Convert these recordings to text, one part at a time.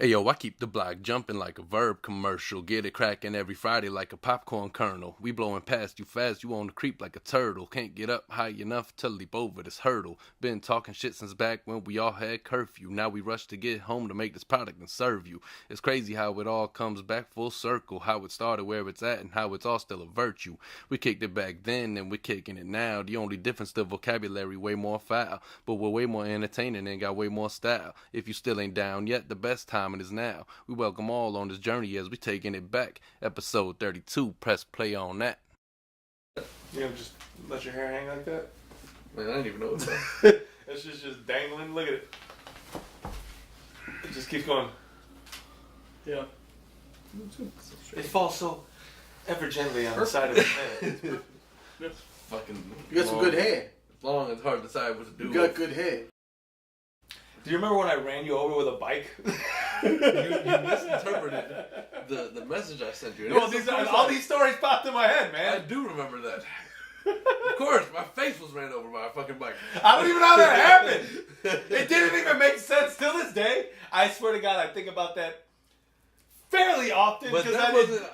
Hey yo, I keep the block jumping like a verb commercial. Get it cracking every Friday like a popcorn kernel. We blowing past you fast, you on the creep like a turtle. Can't get up high enough to leap over this hurdle. Been talking shit since back when we all had curfew. Now we rush to get home to make this product and serve you. It's crazy how it all comes back full circle. How it started, where it's at, and how it's all still a virtue. We kicked it back then and we're kicking it now. The only difference, the vocabulary way more foul. But we're way more entertaining and got way more style. If you still ain't down yet, the best time is now. We welcome all on this journey as we taking it back. Episode 32. Press play on that. You know, just let your hair hang like that? Man, I didn't even know what that. It's just dangling. Look at it. It just keeps going. Yeah. It falls so ever gently on the side of the head. Fucking. You got some good hair. Long, it's hard to decide what to do. You got good hair. Do you remember when I ran you over with a bike? you misinterpreted the message I sent you. Well, all these stories popped in my head, man. I do remember that. Of course, my face was ran over by a fucking bike. I don't even know how that happened. It didn't even make sense till this day. I swear to God, I think about that fairly often because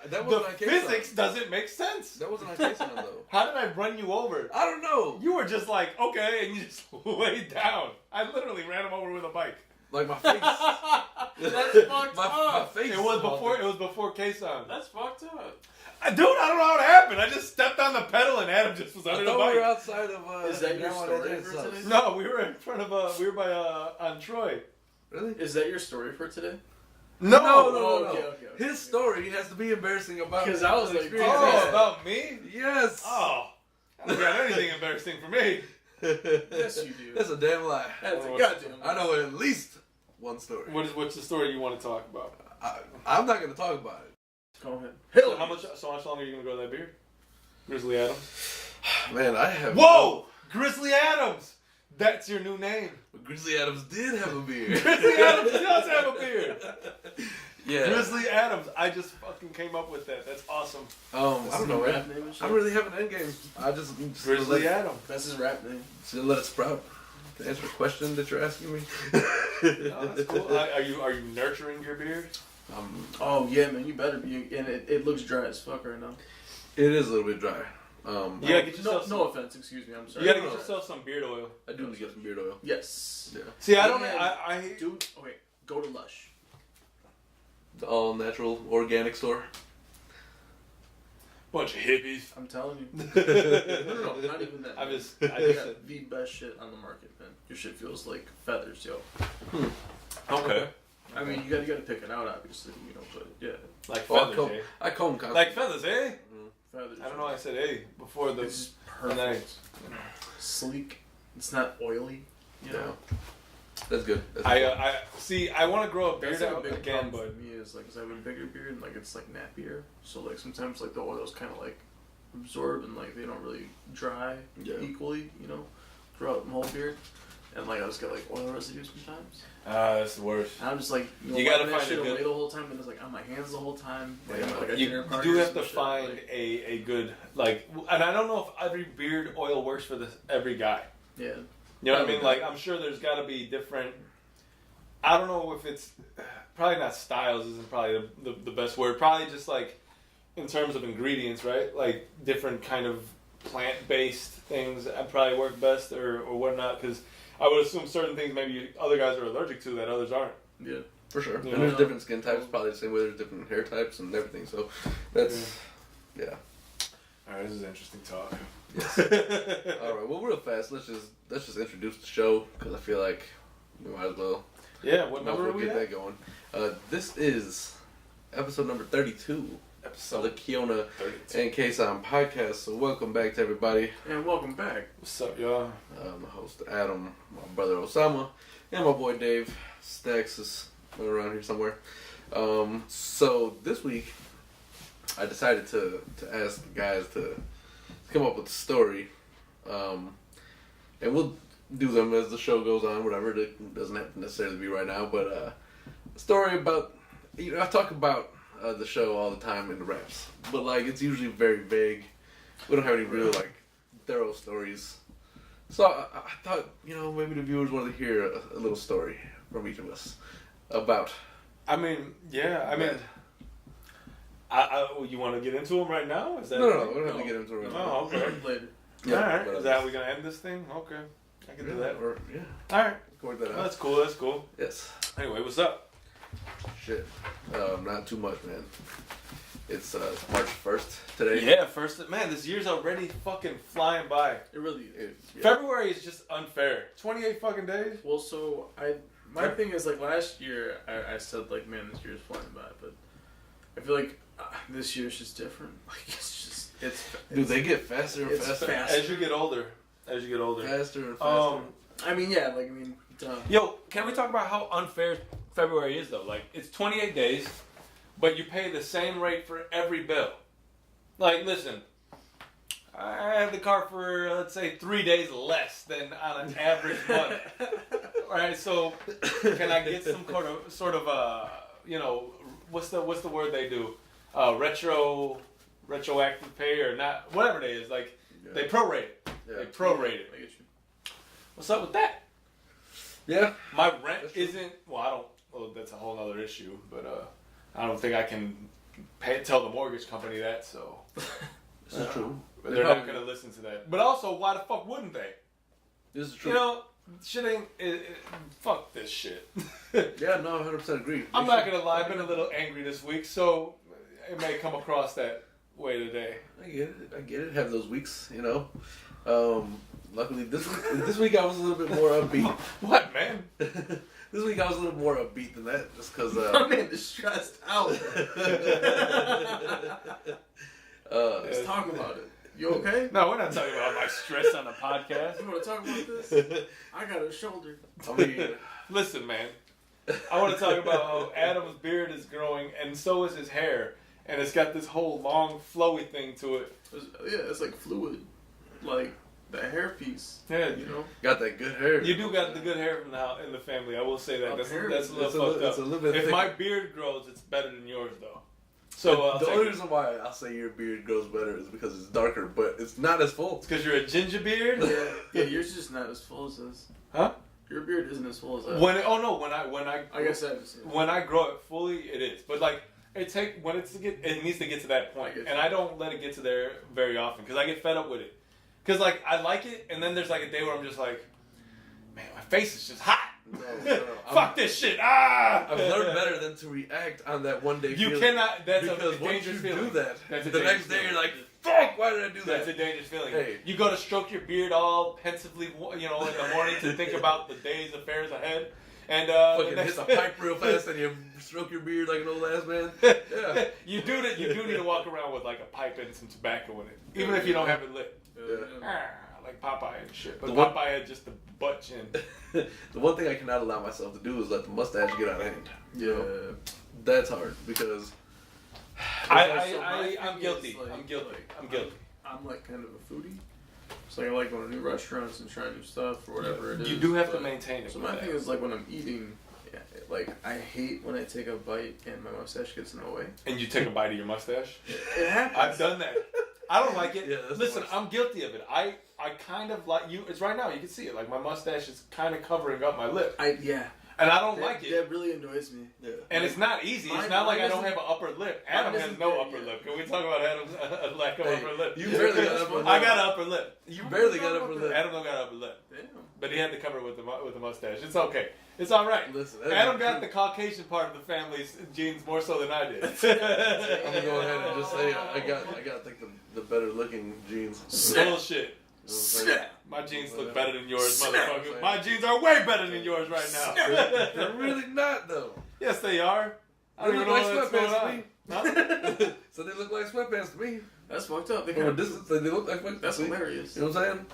the physics doesn't make sense. That wasn't on Kasson though. How did I run you over? I don't know. You were just like, okay, and you just laid down. I literally ran him over with a bike. Like my face. That's fucked up. My face. It was before Kasson. That's fucked up. Dude, I don't know how it happened. I just stepped on the pedal and Adam just was under the bike. We were outside of. Is that your story for today? No, we were in front of. We were by on Troy. Really? Is that your story for today? No. Okay. His story has to be embarrassing about. Because I was like, about me? Yes. Oh, I don't got anything embarrassing for me. Yes, you do. That's a damn lie. That's a goddamn lie. I know at least one story. What's the story you want to talk about? I'm not going to talk about it. Go ahead. So how much longer are you going to grow that beard? Grizzly Adams? Man, I have. Whoa! Grizzly Adams! That's your new name. Grizzly Adams did have a beard. Grizzly Adams does have a beard. Yeah. Grizzly Adams. I just fucking came up with that. That's awesome. I don't know, man. I don't really have an end game. I just Grizzly Adams. That's his rap name. Just let it sprout. To answer the question that you're asking me. Oh, that's cool. Are you nurturing your beard? Oh yeah, man. You better be. And it looks dry as fuck right now. It is a little bit dry. You gotta get yourself no offense, excuse me. I'm sorry. You gotta get yourself some beard oil. I do need to get some beard oil. Yes. Yeah. See, I hate. Dude, okay. Go to Lush. The all natural organic store. Bunch of hippies. I'm telling you. No, not even that. I man. just got the best shit on the market, man. Your shit feels like feathers, yo. Okay. I mean, you gotta pick it out, obviously, but yeah. Like feathers, eh? I comb constantly. Like feathers, eh? Mm. Feathers. I don't know why I said eh before the It's perfect. night. Sleek. It's not oily. You know. That's good. I see. I want to grow a beard That's like a out big again, problem but for me is like, 'cause I have a bigger beard and like it's like nappier, so like sometimes like the oils kind of like absorb and like they don't really dry equally, throughout the whole beard, and like I just get like oil residue sometimes. that's the worst. And I'm just like, you gotta that find shit a good away the whole time, and it's like on my hands the whole time. Like, I'm at, like, You do have to find a good and I don't know if every beard oil works for every guy. Yeah. You know what I mean? Like, I'm sure there's got to be different. I don't know if it's probably not styles. Isn't probably the best word. Probably just like in terms of ingredients, right? Like different kind of plant-based things that probably work best or whatnot. Because I would assume certain things maybe other guys are allergic to that others aren't. Yeah, for sure. You and there's different skin types, probably the same way. There's different hair types and everything. So that's yeah. All right, this is interesting talk. Yes. All right. Well, real fast, let's just introduce the show because I feel like we might as well. Yeah. What number are we get at? that going? This is episode number 32 of the Kiona and Kasson podcast. So welcome back to everybody. And welcome back. What's up, y'all? I'm the host Adam, my brother Osama, and my boy Dave. Stacks is around here somewhere. So this week, I decided to ask the guys to come up with a story, and we'll do them as the show goes on, whatever. It doesn't have to necessarily be right now, but a story about, I talk about the show all the time in the raps, but like it's usually very vague. We don't have any real like thorough stories. So I thought, maybe the viewers wanted to hear a little story from each of us about I mean, yeah. I mean, you want to get into them right now? Is that No, we don't have to get into it right now. Oh, okay. Later. Yeah, all right. Is that how we're gonna end this thing? Okay, I can do that. Yeah. All right. Work that out. That's cool. That's cool. Yes. Anyway, what's up? Shit. Not too much, man. It's March 1st today. Yeah, man, this year's already fucking flying by. It really is. Yeah. February is just unfair. 28 fucking days. Well, so my thing is like last year I said like, man, this year's flying by, but I feel like this year's just different. Like Dude, they get faster and faster. As you get older. Faster and faster. I mean, duh. Yo, can we talk about how unfair February is though? Like, it's 28 days, but you pay the same rate for every bill. Like, listen, I had the car for, let's say, 3 days less than on an average month. Alright, so can I get some sort of what's the word they do? Retroactive pay or not, whatever it is. Like, they prorate it. Yeah. They prorate it. I get you. What's up with that? Yeah. My rent isn't, that's a whole other issue, but I don't think I can tell the mortgage company that, so. This is true. But they're not going to listen to that. But also, why the fuck wouldn't they? This is true. You know, shit ain't, fuck this shit. Yeah, no, 100% agree. I'm not going to lie, I've been a little angry this week, so it may come across that way today. I get it. Have those weeks, you know. Luckily, this week I was a little bit more upbeat. What, man? This week I was a little more upbeat than that, just because. I'm getting stressed out. Let's talk about it. You okay? No, we're not talking about my stress on the podcast. You want to talk about this? I got a shoulder. I mean, listen, man. I want to talk about how Adam's beard is growing, and so is his hair. And it's got this whole long, flowy thing to it. It's like fluid. Like the hair piece. Yeah, you know? got that good hair. You do got the good hair in the family. I will say that. That's a little fucked up. It's a little bit if thick. my beard grows, it's better than yours, though. So the only reason why I'll say your beard grows better is because it's darker, but it's not as full. It's because you're a ginger beard. Yeah, yours is just not as full as this. Huh? Your beard isn't as full as that. When I guess I haven't seen it. When I grow it fully, it is. But like it needs to get to that point, and I don't let it get to there very often because I get fed up with it. Because like I like it, and then there's like a day where I'm just like, man, my face is just hot. No. Fuck this shit. I've learned better than to react on that one day. You cannot. That's because a once dangerous you feeling. do that, that's the next day you're like, fuck, why did I do that? That's a dangerous feeling. Hey. You go to stroke your beard all pensively, you know, in the morning to think about the day's affairs ahead. And fucking hit the pipe real fast and you stroke your beard like an old ass man. Yeah. You do need to walk around with like a pipe and some tobacco in it, even if you don't have it lit. Yeah. Like Popeye and shit. But Popeye had just the butt chin. The one thing I cannot allow myself to do is let the mustache get out of hand. You know? That's hard because I'm guilty. Like, I'm guilty. I'm guilty. I'm like kind of a foodie. So I like going to new restaurants and trying new stuff or whatever it is. You do have to maintain it. So my thing is like when I'm eating, like I hate when I take a bite and my mustache gets in the way. And you take a bite of your mustache? It happens. I've done that. I don't like it. Yeah, listen, I'm guilty of it. I kind of like you. It's right now. You can see it. Like my mustache is kind of covering up my lip. And I don't like it. That really annoys me. Yeah. And it's not easy. It's not like I don't have an upper lip. Adam has no upper lip. Can we talk about Adam's lack of upper lip? You barely got upper lip. I got an upper lip. You barely got upper lip. Adam don't got an upper lip. Damn. But he had to cover it with the mustache. It's okay. It's all right. Listen, Adam got the Caucasian part of the family's genes more so than I did. I'm gonna go ahead and just say I got I think the better looking genes. Bullshit. My jeans look better than yours, motherfucker. My jeans are way better than yours right now. They're really not though. Yes, they are. I They don't look even know like what's going sweatpants on. to me. Huh? So they look like sweatpants to me. That's fucked up. From a distance, they look like sweatpants. That's to me. hilarious. You know what I'm saying?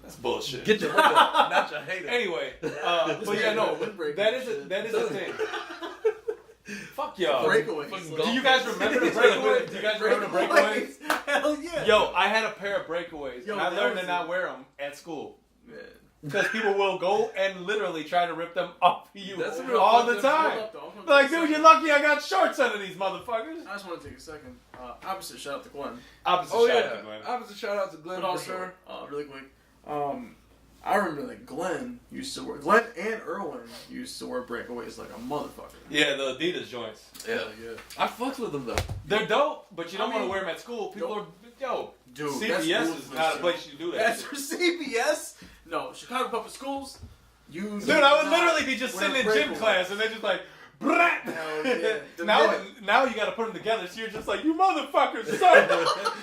That's bullshit. Get your hater, not your hater. Anyway, but yeah, no, that is a thing. Fuck y'all. Breakaways. Do you guys remember the breakaways? Do you guys remember the breakaways? Hell yeah. Yo, I had a pair of breakaways, and I learned to not wear them at school. Because people will go and literally try to rip them off you That's a real all the fucked time. Like, dude, you're lucky I got shorts under these motherfuckers. I just want to take a second. Opposite shout out to Glenn. Opposite Oh shout yeah, out to Glenn. opposite shout out to Glenn But for also, sure. really quick, I remember that Glenn and Erwin used to wear breakaways like a motherfucker. Yeah, the Adidas joints. Yeah. I fucks with them though. They're dope, but you don't want to wear them at school. People are, dude, CBS is not a place you do that. That's for CBS. No, Chicago public schools. Dude, I would literally be just sitting in gym class and they're just like, brat. Yeah. Now you got to put them together. So you're just like, you motherfuckers, son.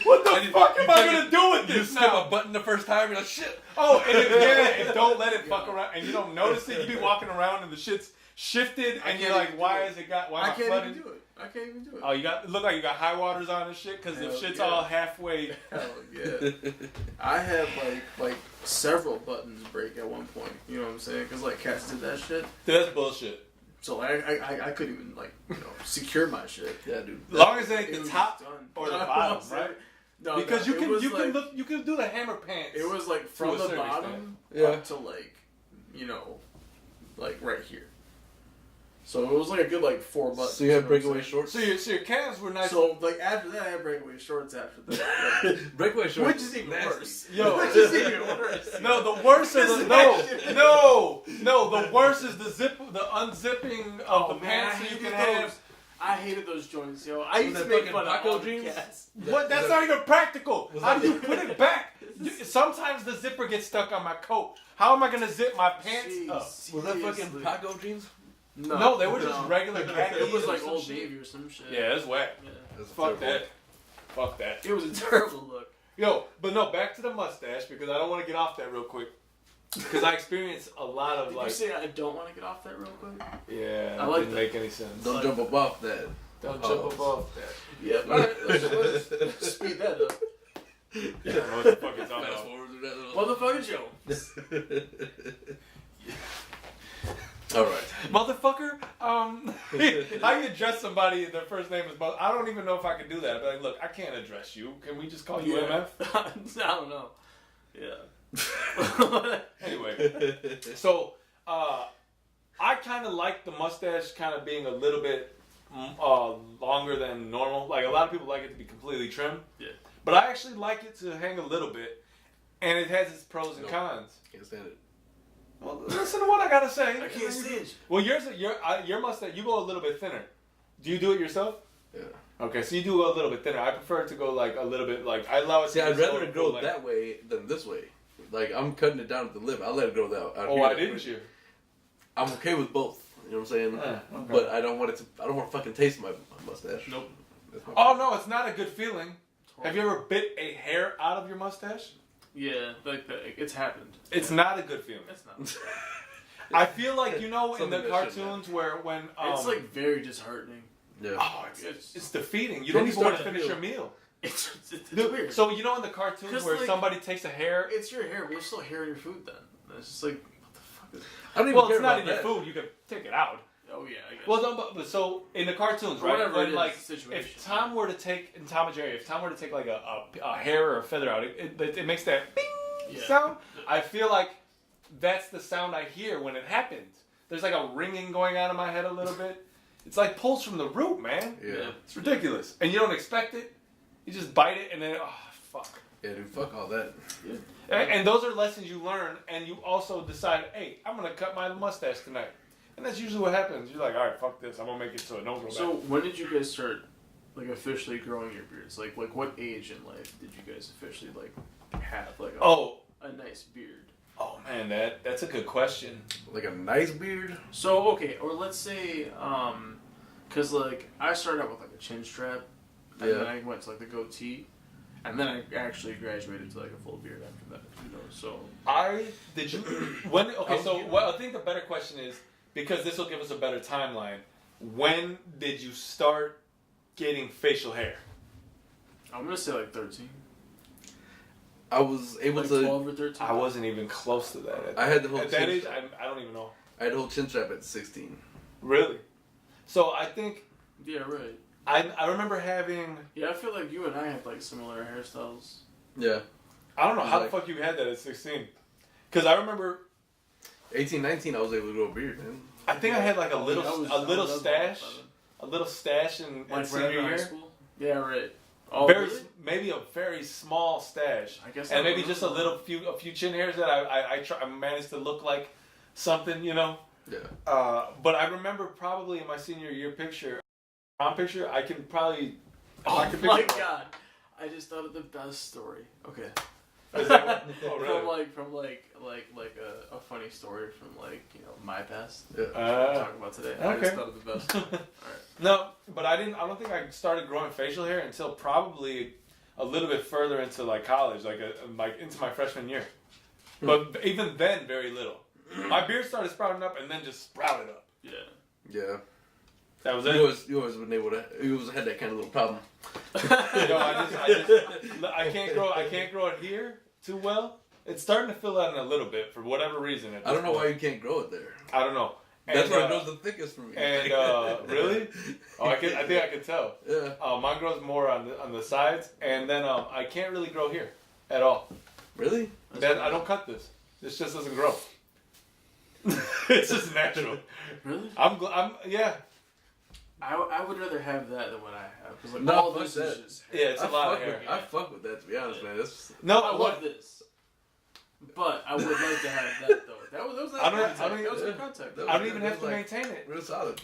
What the fuck am I gonna do with You this skip now? a button the first time, you're like, shit. Oh, and don't let it fuck around, and you don't notice it. You be walking around and the shit's shifted, and you're like, why is it got? Why am I can't flooding? even do it. I can't even do it. Oh, it look like you got high waters on and shit because the shit's all halfway. Hell yeah. I had like several buttons break at one point. You know what I'm saying? Because like cats did that shit. Dude, that's bullshit. So I couldn't even secure my shit. Yeah, dude. As long as it ain't It the was top done. or the bottom, right? No, Because it was you can do the hammer pants. It was like from To a the certain bottom extent. up to like right here. So it was like a good 4 buttons. So you had know what I'm breakaway saying? shorts? So your calves were nice. So after that, I had breakaway shorts after that. Breakaway shorts. Which is even nasty. worse. Yo, Which is even worse. No, the worst is the worst is the unzipping of the pants so you can have. I hated those joints, yo. I used Was to that make fucking fun of Paco all the jeans? cats. What? That's not even practical. Was How that- do you put it back? Sometimes the zipper gets stuck on my coat. How am I gonna zip my pants up? Was that fucking Paco jeans? No, they were just regular khakis. It was like or Old some Navy shit. or some shit. Yeah, it's whack. Yeah. Fuck that. Fuck that. It was a terrible look. Yo, but no, back to the mustache because I don't want to get off that real quick. Because I experienced a lot of Did you say I don't want to get off that real quick? Yeah, I it like didn't that. make any sense. Don't jump above that. Don't jump above that. Yeah. Alright, let's speed that up. I don't know what the fuck you're talking Fast about. forward through that little... Motherfucker Jones. Alright. Motherfucker, how you address somebody and their first name is I don't even know if I can do that. I'd be like, look, I can't address you. Can we just call you MF? I don't know. Yeah. Anyway, so I kind of like the mustache kind of being a little bit longer than normal. Like a lot of people like it to be completely trimmed. Yeah. But I actually like it to hang a little bit, and it has its pros and cons. Can't stand it. Well, listen to what I gotta say. I can't stand it. Well, your mustache, you go a little bit thinner. Do you do it yourself? Yeah. Okay, so you do a little bit thinner. I prefer it to go like a little bit like I allow it. See, to I'd just rather it go grow like, that way than this way. Like, I'm cutting it down at the lip. I'll let it grow out Oh, here why that didn't way. you? I'm okay with both. You know what I'm saying? Okay. But I don't want to fucking taste my mustache. Nope. That's my Oh no, it's not a good feeling. Have you ever bit a hair out of your mustache? Yeah, it's happened. It's not a good feeling. It's not. I feel like in the Something that cartoons when It's like very disheartening. Yeah. oh, it's defeating. You don't even want to finish your meal. It's Dude, weird. so you know in the cartoons 'Cause, where like, somebody takes a hair. It's your hair, but there's still hair in your food then. And it's just like, what the fuck is I don't even Well, care it's not about in your that. food. You can take it out. Oh yeah, I guess. Well, no, but so in the cartoons, right? Whatever when, it is, like, the situation. if Tom were to take in Tom and Jerry, if Tom were to take like a hair or a feather out, it makes that bing Yeah. sound. I feel like that's the sound I hear when it happens. There's like a ringing going on in my head a little bit. It's like pulls from the root, man. Yeah. It's ridiculous, and you don't expect it. You just bite it, and then fuck. Yeah, dude, fuck all that. Yeah. And those are lessons you learn, and you also decide, hey, I'm gonna cut my mustache tonight. And that's usually what happens. You're like, all right, fuck this. I'm gonna make it so it don't grow So back. when did you guys start officially growing your beards? Like what age in life did you guys officially have a nice beard? Oh man, that's a good question. Like a nice beard? So okay, or let's say cuz I started out with a chin strap and then I went to the goatee and then I actually graduated to a full beard after that, So I think the better question is, because this will give us a better timeline, when did you start getting facial hair? I'm going to say 13. I was able to... 12 or 13. I wasn't even close to that. I had the whole at that chin age, strap. I don't even know. I had a whole chin strap at 16. Really? So I think Yeah, right. I remember having. Yeah, I feel like you and I have similar hairstyles. Yeah. I don't know how the fuck you had that at 16. Because I remember 18, 19, I was able to grow a beard, man. I think I had a little I was stash in right senior after high year. school. Yeah, right. Oh, very really? maybe a very small stash. I guess. And I maybe don't just know. a few chin hairs that I managed to look like something, you know. Yeah. But I remember probably in my senior year prom picture, I can probably. Oh I can my picture- god! I just thought of the best story. Okay. Is that, oh, really? From a funny story from my past. Yeah. We'll talk about today. I Okay. just thought of the best. All right. No, but I don't think I started growing facial hair until probably a little bit further into like college, like into my freshman year. But even then, very little. My beard started sprouting up and then just sprouted up. Yeah. Yeah. That was You it. always been able to. You always had that kind of little problem. Yo, I can't grow it here too well. It's starting to fill out in a little bit for whatever reason. I don't know why you can't grow it there. I don't know. That's where it grows the thickest for me. And really? Oh, I think I could tell. Yeah. Mine grows more on the sides, and then I can't really grow here at all. Really? Then I don't cut this. This just doesn't grow. It's just natural. Really? Yeah. I would rather have that than what I have because like No, all fuck this that. is just hair. Yeah, it's a lot of hair. I fuck with that, to be honest, man. That's, No, I love this, but I would like to have that though. That was nice I don't- contact. I don't That was even- good contact. that I don't was- even that have to was like- maintain it. real solid.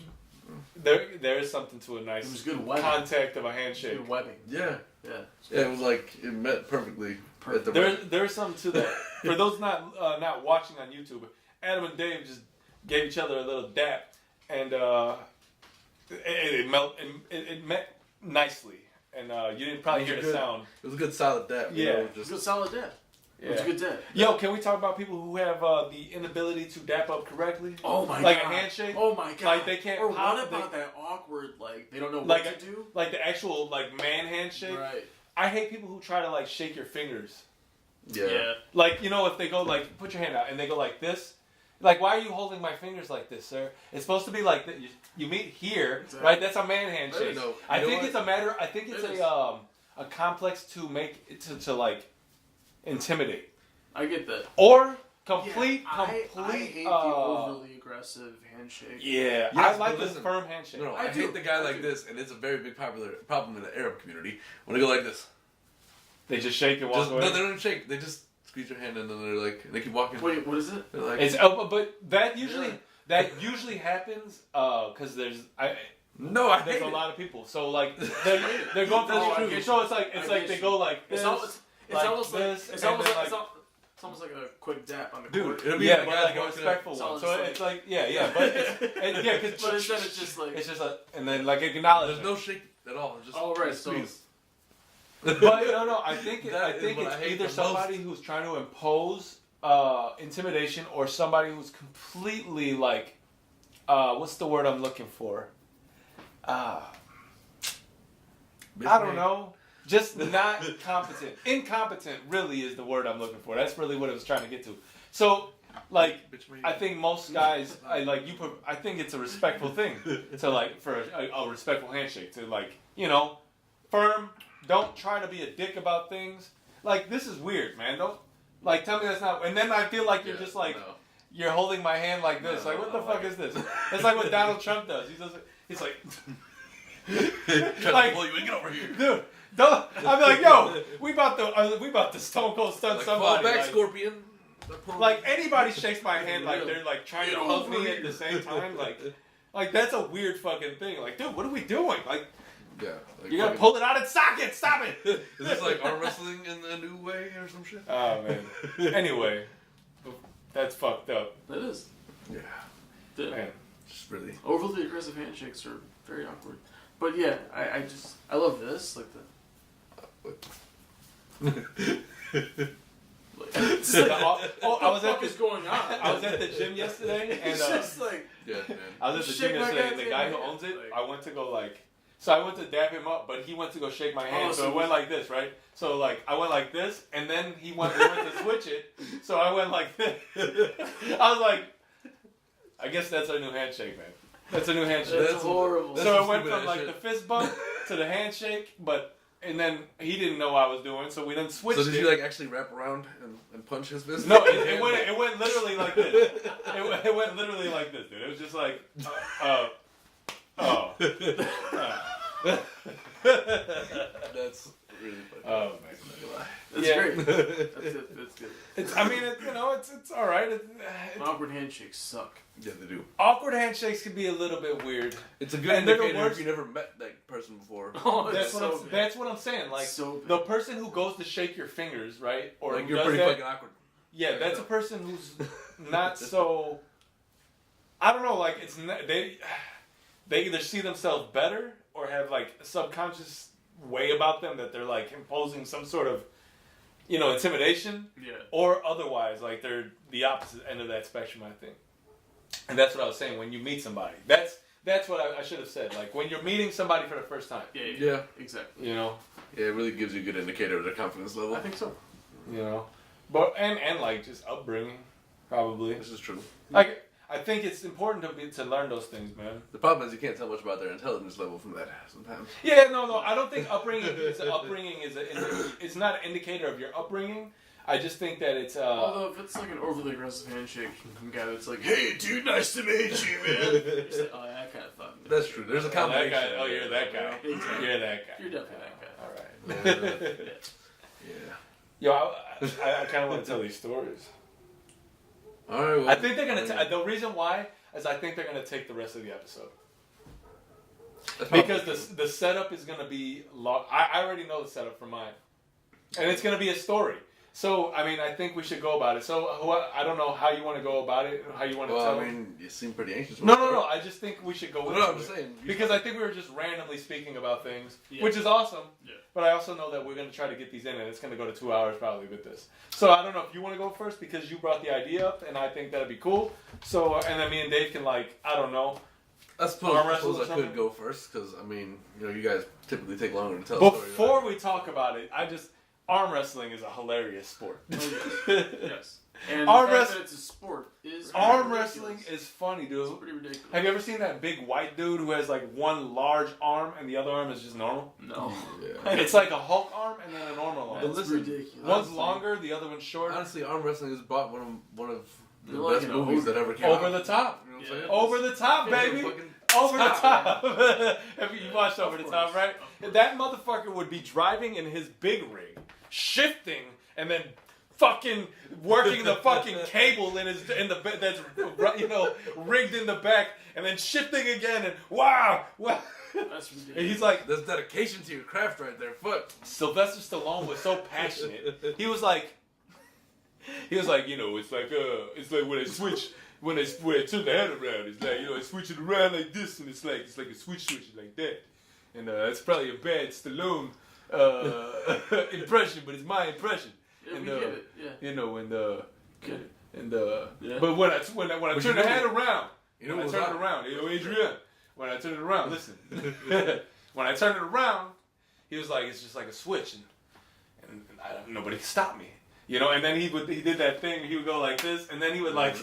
There is something to a It nice was good webbing. contact of a handshake. Good webbing. Yeah. Yeah. Yeah, it was like, it met perfectly. At the There's something to that. For those not watching on YouTube, Adam and Dave just gave each other a little dap, and it met nicely, and you didn't probably It was hear a the good- sound. It was a good solid dap. You Yeah. know, It was a good solid dad. It was a Yeah. good dad. Yo, can we talk about people who have the inability to dap up correctly? Oh my Like god. a handshake? Oh my god. Like they can't Or pop- what about that awkward they don't know what Like to do? Like the actual man handshake. Right. I hate people who try to shake your fingers. Yeah. Like, if they go put your hand out and they go like this. Like, why are you holding my fingers like this, sir? It's supposed to be like that. You meet here, Exactly. right? That's a man handshake. know. I You know think what? it's a matter. I think it's It is. a complex to make it to intimidate I get that. or complete. I hate the overly aggressive handshake. Yeah, Yes, I like but this listen. firm handshake. No, I I do. hate the guy I like do. this, and it's a very big problem in the Arab community. When they go like this, They just shake and walk away. no, they don't shake. They just squeeze your hand, and then they're like, they keep walking. Wait, what is it? They're like, It's but that usually Really? happens because no, I hate there's a it. lot of people. So they're going through. That's Okay, true. so it's I like get they you. go like this. It's almost like this, it's and almost then, like it's almost like a quick dap on the Dude, court. it'll be Yeah, the but guys like a walking up. respectful So one. it's So like- it's like but But instead it's just like it's just and then acknowledge. There's no shake at all. It's just all right. So squeeze. But no, I think That is what it's I hate either the somebody who's trying to impose intimidation or somebody who's completely what's the word I'm looking for? I don't know. Just not competent. Incompetent really is the word I'm looking for. That's really what I was trying to get to. So, I think most guys, I think it's a respectful thing to for a respectful handshake to firm. Don't try to be a dick about things. This is weird, man. Don't tell me that's not. And then I feel like you're just no. you're holding my hand like this. No, What the I fuck like is this? It's like what Donald Trump does. He's like. Trying to pull you in, get over here. Dude, don't. I'm like, yo, we about to stone cold stun Like, fall somebody. back, Scorpion. Anybody shakes my hand they're trying to hug me at the same time. That's a weird fucking thing. Dude, what are we doing? Yeah. You gotta pull it out and sock it. Stop it. Is this like arm wrestling in a new way or some shit? Oh man. Anyway, that's fucked up. that is. Yeah. Man. Just really. Overly aggressive handshakes are very awkward. But yeah, I love this I was what is going on? I was at the gym yesterday and It's just Yeah, man. I was at the Shake gym my yesterday, and goddamn the guy who hand. owns it, Like- I went to go so I went to dap him up, but he went to go shake my hand, Oh, so so it went like this, right? So I went like this, and then he went to switch it, so I went like this. I was like, I guess that's our new handshake, man. That's a new handshake. That's horrible. So some it went stupid from ass the shit. fist bump to the handshake, and then he didn't know what I was doing, so we then switched So did it. you actually wrap around and punch his fist? No, it went literally like this. It went literally like this, dude. It was just like, That's Really funny. Oh man. That's great. That's good. It's all right. Awkward handshakes suck. Yeah, they do. Awkward handshakes can be a little bit weird. It's a good And they're the indicator if worst. you never met that person before. Oh, That's what I'm saying. Like So bad. the person who goes to shake your fingers, right? Or Like who you're does pretty that, fucking awkward. Yeah, that's a person who's not so. I don't know. Like it's not, they either see themselves better or have like a subconscious way about them that they're like imposing some sort of, intimidation. Yeah. Or otherwise, like they're the opposite end of that spectrum. I think, and that's what I was saying. When you meet somebody, that's what I should have said. Like when you're meeting somebody for the first time. Yeah. Exactly. Yeah, it really gives you a good indicator of their confidence level. I think so. But and like just upbringing, probably. This is true. Like I think it's important to learn those things, man. The problem is you can't tell much about their intelligence level from that sometimes. Yeah, no. I don't think upbringing it's not an indicator of your upbringing. I just think that it's Although if it's like an overly aggressive handshake from some guy that's like, "Hey, dude, nice to meet you, man." You say, "Oh, that kind of fucking." That's true. There's a combination. That guy. Oh, you're that guy. Exactly. You're that guy. You're definitely that guy. All right. Yeah. Yo, I kind of want to tell these stories. All right. Well, I think they're gonna. The reason why is I think they're gonna take the rest of the episode because the setup is gonna be long. I already know the setup for mine, and it's gonna be a story. So I mean, I think we should go about it. So I don't know how you want to go about it. How you want to tell. I mean, you seem pretty anxious. No. I just think we should go. No, I'm just saying because I think we were just randomly speaking about things, Yeah. which is awesome. Yeah. But I also know that we're going to try to get these in, and it's going to go to 2 hours probably with this. So I don't know if you want to go first because you brought the idea up, and I think that'd be cool. So and then me and Dave can I don't know. I suppose Arm wrestle or I something? could go first because I mean, you guys typically take longer to tell. Before we talk about it, arm wrestling is a hilarious sport. Oh, yes. Yes. And Arm the fact wrestling- that it's a sport is Arm ridiculous. wrestling is funny, dude. It's pretty ridiculous. Have you ever seen that big white dude who has like one large arm and the other arm is just normal? No. Yeah. It's like a Hulk arm and then a normal arm. That's listen, ridiculous. One's longer, the other one's shorter. Honestly, arm wrestling is about one of the They're like best an movies ogre. that ever came Over out. the top. You know what I'm Yeah. saying? Over the top, Yeah, baby. Fucking Over the top. top. Have you watched Over the Of Top, course. right? Of course. That motherfucker would be driving in his big rig, shifting, and then fucking working the fucking cable that's rigged in the back, and then shifting again, and wow. That's ridiculous. And he's like, That's dedication to your craft right there. Fuck. Sylvester Stallone was so passionate. He was like, it's like when I turn the head around, it's like, I switch it around like this, and it's like a switch like that. And it's probably a bad Stallone impression, but it's my impression. Yeah, And we get it. Yeah. Yeah. But when I turn the head around, You know when I what turn was it up? around, Adrian, when I turn it around, listen. When I turn it around, he was like, it's just like a switch, and nobody can stop me. And then he did that thing. He would go like this, and then he would like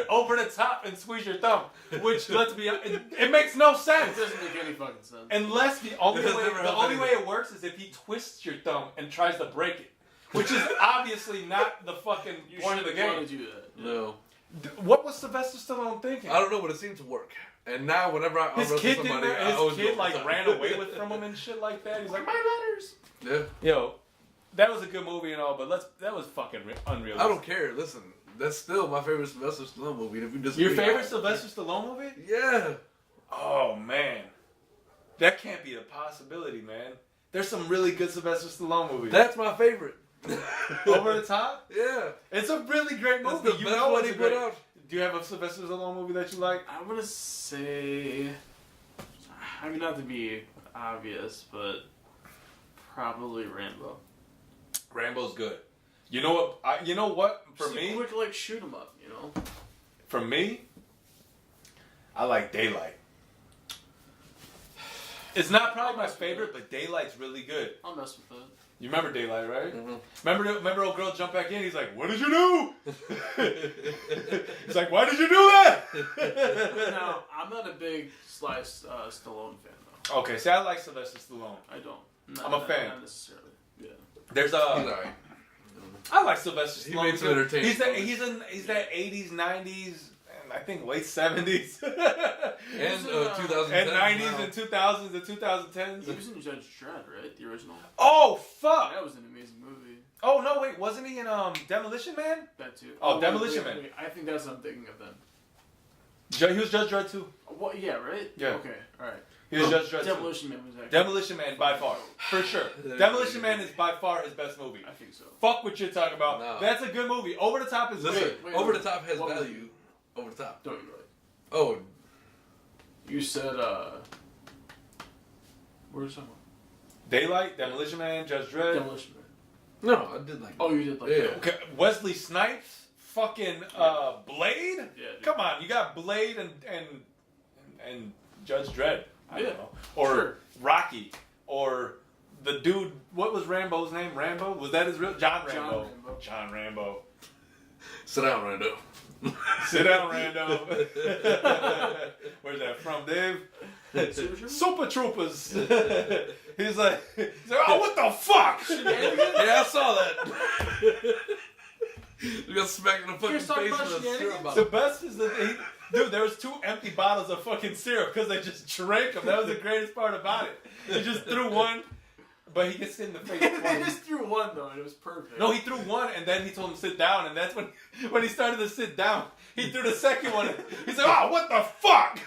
over the top and squeeze your thumb. Which let's be honest, it makes no It sense. doesn't make any fucking sense. Unless the only It has way never happened. it works is if he twists your thumb and tries to break it, which is obviously not the fucking You point of the shouldn't game. want to do that. No. What was Sylvester Stallone thinking? I don't know, but it seemed to work. And now whenever I His wrestle kid didn't. somebody, I always His kid go for like the ran top. away from him and shit like that. He's like, my letters. Yeah. Yo, that was a good movie and all, but that was fucking unreal. I don't care. Listen, that's still my favorite Sylvester Stallone movie. If you disagree, Your favorite Sylvester Stallone movie? Yeah. Oh man, that can't be a possibility, man. There's some really good Sylvester Stallone movies. That's my favorite. Over the Top? Yeah. It's a really great That's movie. the best one he put out. Do you have a Sylvester Stallone movie that you like? I'm gonna say, I mean, not to be obvious, but probably Rambo. Rambo's good. You know what? You know what? For Just me, a quick shoot 'em up, for me, I like Daylight. It's not probably my favorite, but Daylight's really good. I'll mess with that. You remember Daylight, right? Mm-hmm. Remember old girl jump back in? He's like, what did you do? He's like, why did you do that? Now, I'm not a big Stallone fan, though. Okay, see, I like Sylvester Stallone. I don't. I'm a fan. Not necessarily. Yeah. There's He's alright. I like Sylvester He Stallone. made some entertaining He's that 80s, 90s, I think late 70s. And 2010s. And 90s and 2000s and 2010s. He was in Judge Dredd, right? The original. Oh, fuck. That was an amazing movie. Oh, no, wait. Wasn't he in Demolition Man? That too. Oh, Demolition Man. Wait. I think that's what I'm thinking of then. He was Judge Dredd too. What? Yeah, right? Yeah. Okay, alright. He was Judge Dredd too. Demolition Man was actually... Demolition Man, by far. For sure. Demolition Man is by far his best movie. I think so. Fuck what you're talking about. No. That's a good movie. Over the Top is good. Wait, Over the Top has what was value. Over the Top. Don't you really? Oh, You said, where's someone? Daylight, Demolition Man, Judge Dredd. Demolition Man. no, I did like. Oh, you did like Yeah. that. Okay, Wesley Snipes, fucking Blade. Yeah, dude. Come on, you got Blade and Judge Dredd. I Yeah, don't know. Or sure. Rocky, or the dude. What was Rambo's name? Rambo? Was that his real? John Rambo. John Rambo. Sit down, Rando. Sit down, Rando. Where's that from, Dave? Super Troopers. He's like, oh, what the fuck? Yeah, I saw that. You got smacked in the fucking You're talking face about with a syrup shenanigans? The bottle. best is that dude, there was 2 empty bottles of fucking syrup because they just drank them. That was the greatest part about it. He just threw one, but he gets hit in the face They twice. just threw one though, and it was perfect. No, he threw one, and then he told him to sit down, and that's when he started to sit down, he threw the second one. He's like, oh, what the fuck?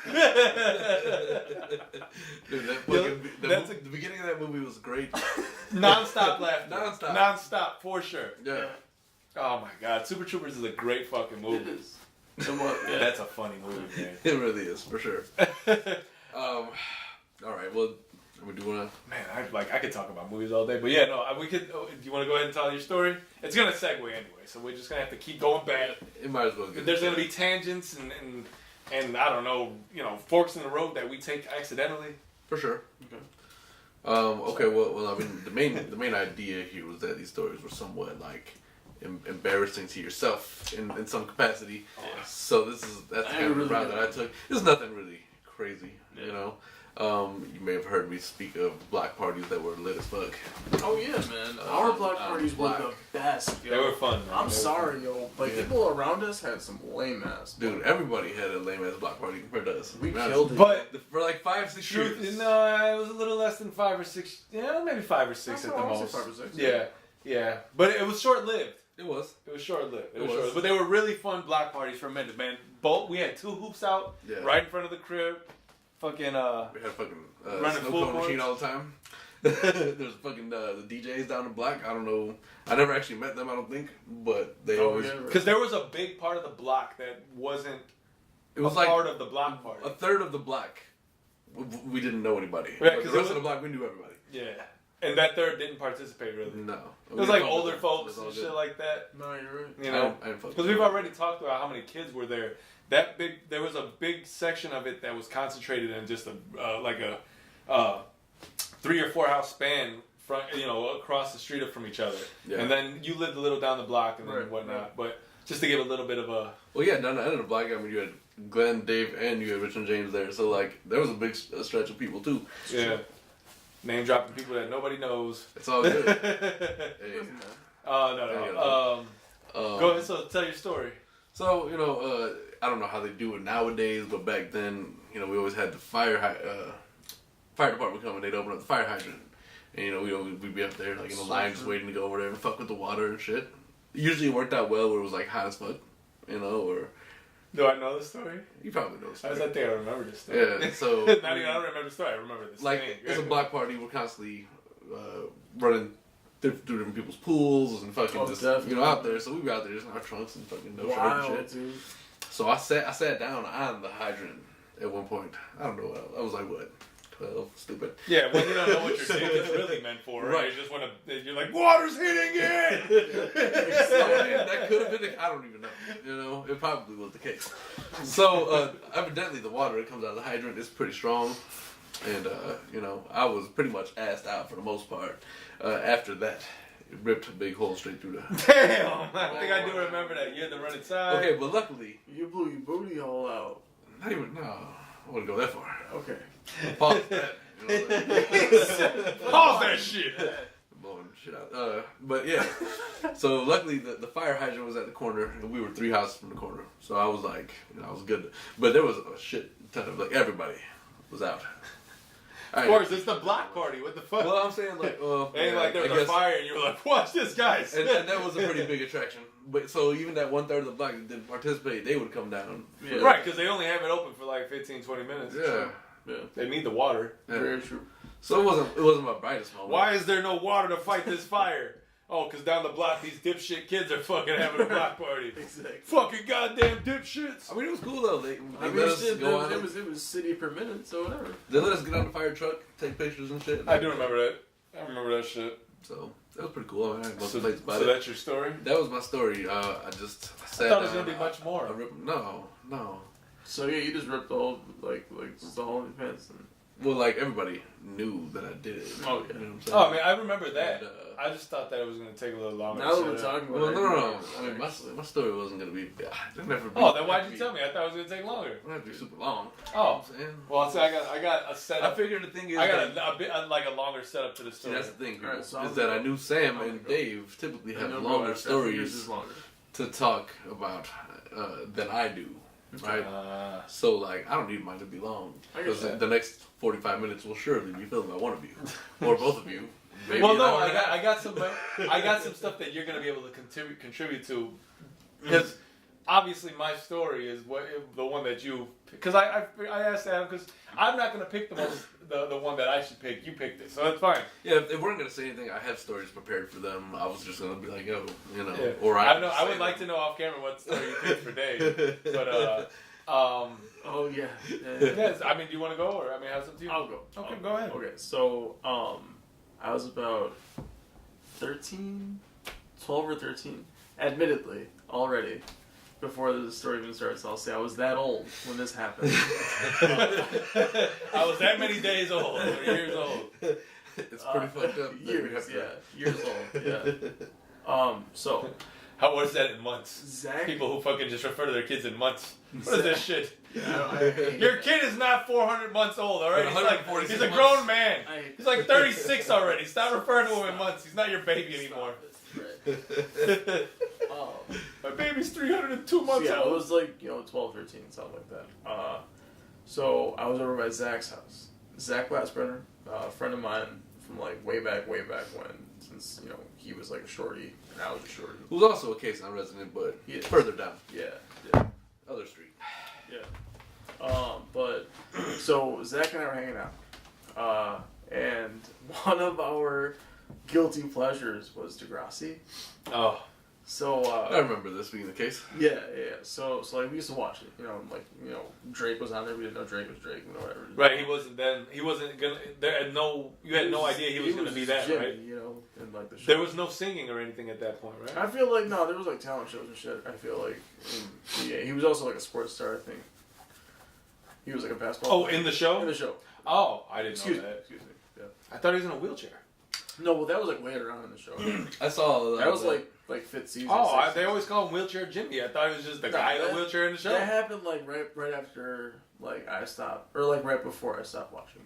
Dude, the beginning of that movie was great. Non-stop laughter. Non-stop. Non-stop, for sure. Yeah. Oh my god, Super Troopers is a great fucking movie. It is. Somewhat, yeah. That's a funny movie, man. It really is, for sure. All right, well, we do want to... Man, I could talk about movies all day, but yeah, no, we could. Do you want to go ahead and tell your story? It's gonna segue anyway, so we're just gonna have to keep going back. It might as well get There's gonna be tangents and I don't know, forks in the road that we take accidentally. For sure. Okay. Okay, well, I mean, the main idea here was that these stories were somewhat, like, embarrassing to yourself in some capacity. Yeah. So that's the kind of really route that I took. There's nothing really crazy, Yeah. you know. You may have heard me speak of block parties that were lit as fuck. Oh yeah, man. Our block parties were block. the best. Yo. They were fun, man. I'm sorry, yo. Like Yeah. people around us had some lame ass. Dude, everybody had a lame ass block party compared to us. We To be honest. killed it. But For like 5-6 truth, years. no, it was a little less than 5 or 6. Yeah, maybe 5 or 6 at the most. 5 or 6. Yeah. But it was short lived. It was. It was short-lived. It was. But they were really fun block parties for a minute, man. We had 2 hoops out Yeah. right in front of the crib. Fucking We had a fucking running snow full cone machine courts. all the time. There's fucking the DJs down the block. I don't know. I never actually met them, I don't think. But they always... yeah, right. because there was a big part of the block that wasn't It was a like part of the block party. a third of the block. We didn't know anybody. Yeah, But 'cause the it rest was- of the block, we knew everybody. Yeah, and that third didn't participate really. No. It was like older folks and shit like that. No, you're right. You know, I didn't fuck because with we've them. already talked about how many kids were there. There was a big section of it that was concentrated in just a 3 or 4 house span, across the street from each other. Yeah. And then you lived a little down the block and then Right, whatnot. right. But just to give a little bit of a Well, yeah, down the end of the block, I mean, you had Glenn, Dave, and you had Rich and James there. So, like, there was a big stretch of people, too. name dropping people that nobody knows. It's all good. Hey. No. Go ahead. So tell your story. So, I don't know how they do it nowadays, but back then, we always had the fire department come and they'd open up the fire hydrant. And, we'd be up there, like, in the line just waiting to go over there and fuck with the water and shit. Usually it worked out well where it was, like, hot as fuck, or... Do I know the story? You probably know the story. I think I remember this story. Yeah, so... I don't remember the story. I remember this Like, thing. it's a block party. We're constantly running through different people's pools and fucking definitely. out there. So we were out there just in our trunks and fucking no shirt Wild, and shit. dude. So I sat down on the hydrant at one point. I don't know what I was like, what, 12, stupid. Yeah, when you don't know what your dick is really meant for, right? You just want to. You're like, water's hitting it. That could have been. I don't even know. It probably was the case. So evidently, the water that comes out of the hydrant is pretty strong, and I was pretty much assed out for the most part. After that, it ripped a big hole straight through the. Damn, I think I do remember that. You had to run inside. Okay, but luckily, You blew your booty hole out. not even. No, I wouldn't go that far. Okay. Pause that. Pause that shit. Blowing shit out. But yeah, so luckily the fire hydrant was at the corner, and we were 3 houses from the corner. So I was like, I was good. But there was a shit ton of, like, everybody was out. Of course, it's the block party. What the fuck? Well, I'm saying, like, ain't like there was a fire and you were like, watch this, guys. And that was a pretty big attraction. But so even that 1/3 of the block that didn't participate, they would come down. Yeah. Right, because they only have it open for like 15, 20 minutes. Yeah. Yeah. They need the water. Yeah. Very true. So it wasn't my brightest moment. Why is there no water to fight this fire? Oh, because down the block, these dipshit kids are fucking having a block party. Exactly. Fucking goddamn dipshits. I mean, it was cool though. They I mean, let us shit, go on. it was city per minute, so whatever. They let us get on the fire truck, take pictures and shit. I do remember that. I remember that shit. So that was pretty cool. I had So about it. that's your story? That was my story. I sat I thought it was down, gonna be much more. No. So yeah, you just ripped the whole just the whole pants. And... Well, like everybody knew that I did it. Oh, yeah. You know what I'm saying? Oh, I mean, I remember that. And, I just thought that it was going to take a little longer. Now that we're talking about well, it, no. I mean, my story wasn't gonna be. Never. Oh, then why'd you tell me? I thought it was going to take longer. It have to be super long. Oh, You know what I'm saying? well, see, I got a setup. I figured the thing is, I got a bit like a longer setup to the see, story. that's the thing. Alright, so is that I knew Sam and Dave typically have longer stories to talk about than I do. Right, so like I don't need mine to be long because the next 45 minutes will surely be filled by one of you or both of you. Maybe well, no, I got some stuff that you're gonna be able to contribute to because obviously my story is the one that you because I asked Adam because I'm not gonna pick the one that I should pick. You picked it, so that's fine. Yeah, if they weren't gonna say anything, I have stories prepared for them. I was just gonna be like, yo, Yeah. or I would like to know off camera what story you picked for Dave, but oh yeah. yes, I mean, do you want to go or I mean, how's it to you? I'll go. Okay, go ahead. Okay, so I was about 13, 12 or 13, admittedly already. Before the story even starts, I'll say I was that old when this happened. I was that many days old, or years old. It's pretty fucked up. Years old, yeah. So how was that in months? Zach, People who fucking just refer to their kids in months. What is this shit? Yeah, Your kid is not 400 months old, alright? He's a months. grown man. He's like 36 already. Stop referring to him in months. He's not your baby anymore. Right. My baby's 302 months Yeah, old. it was like 12, 13, something like that. So I was over by Zach's house. Zach Glassbrenner, a friend of mine from like way back when, since he was like a shorty and I was a shorty. Who's also a Kasson resident, but further down. Yeah. Other street. Yeah. But so Zach and I were hanging out, and one of our guilty pleasures was Degrassi. Oh. So I remember this being the case. Yeah. So like we used to watch it. Drake was on there. We didn't know Drake was Drake. Whatever. Right. He wasn't gonna. You had no idea he was gonna be that, Jimmy, right? In like the show. There was no singing or anything at that point, right? I feel like no, there was like talent shows and shit. I feel like, yeah, he was also like a sports star. I think he was like a basketball. Oh, in the show. In the show. Oh, I didn't know that. Excuse me. Yeah. I thought he was in a wheelchair. No, well, that was like later on in the show. I saw that was like fifth season. They always call him Wheelchair Jimmy. I thought he was just the guy in the wheelchair in the show. That happened like right after like I stopped, or like right before I stopped watching.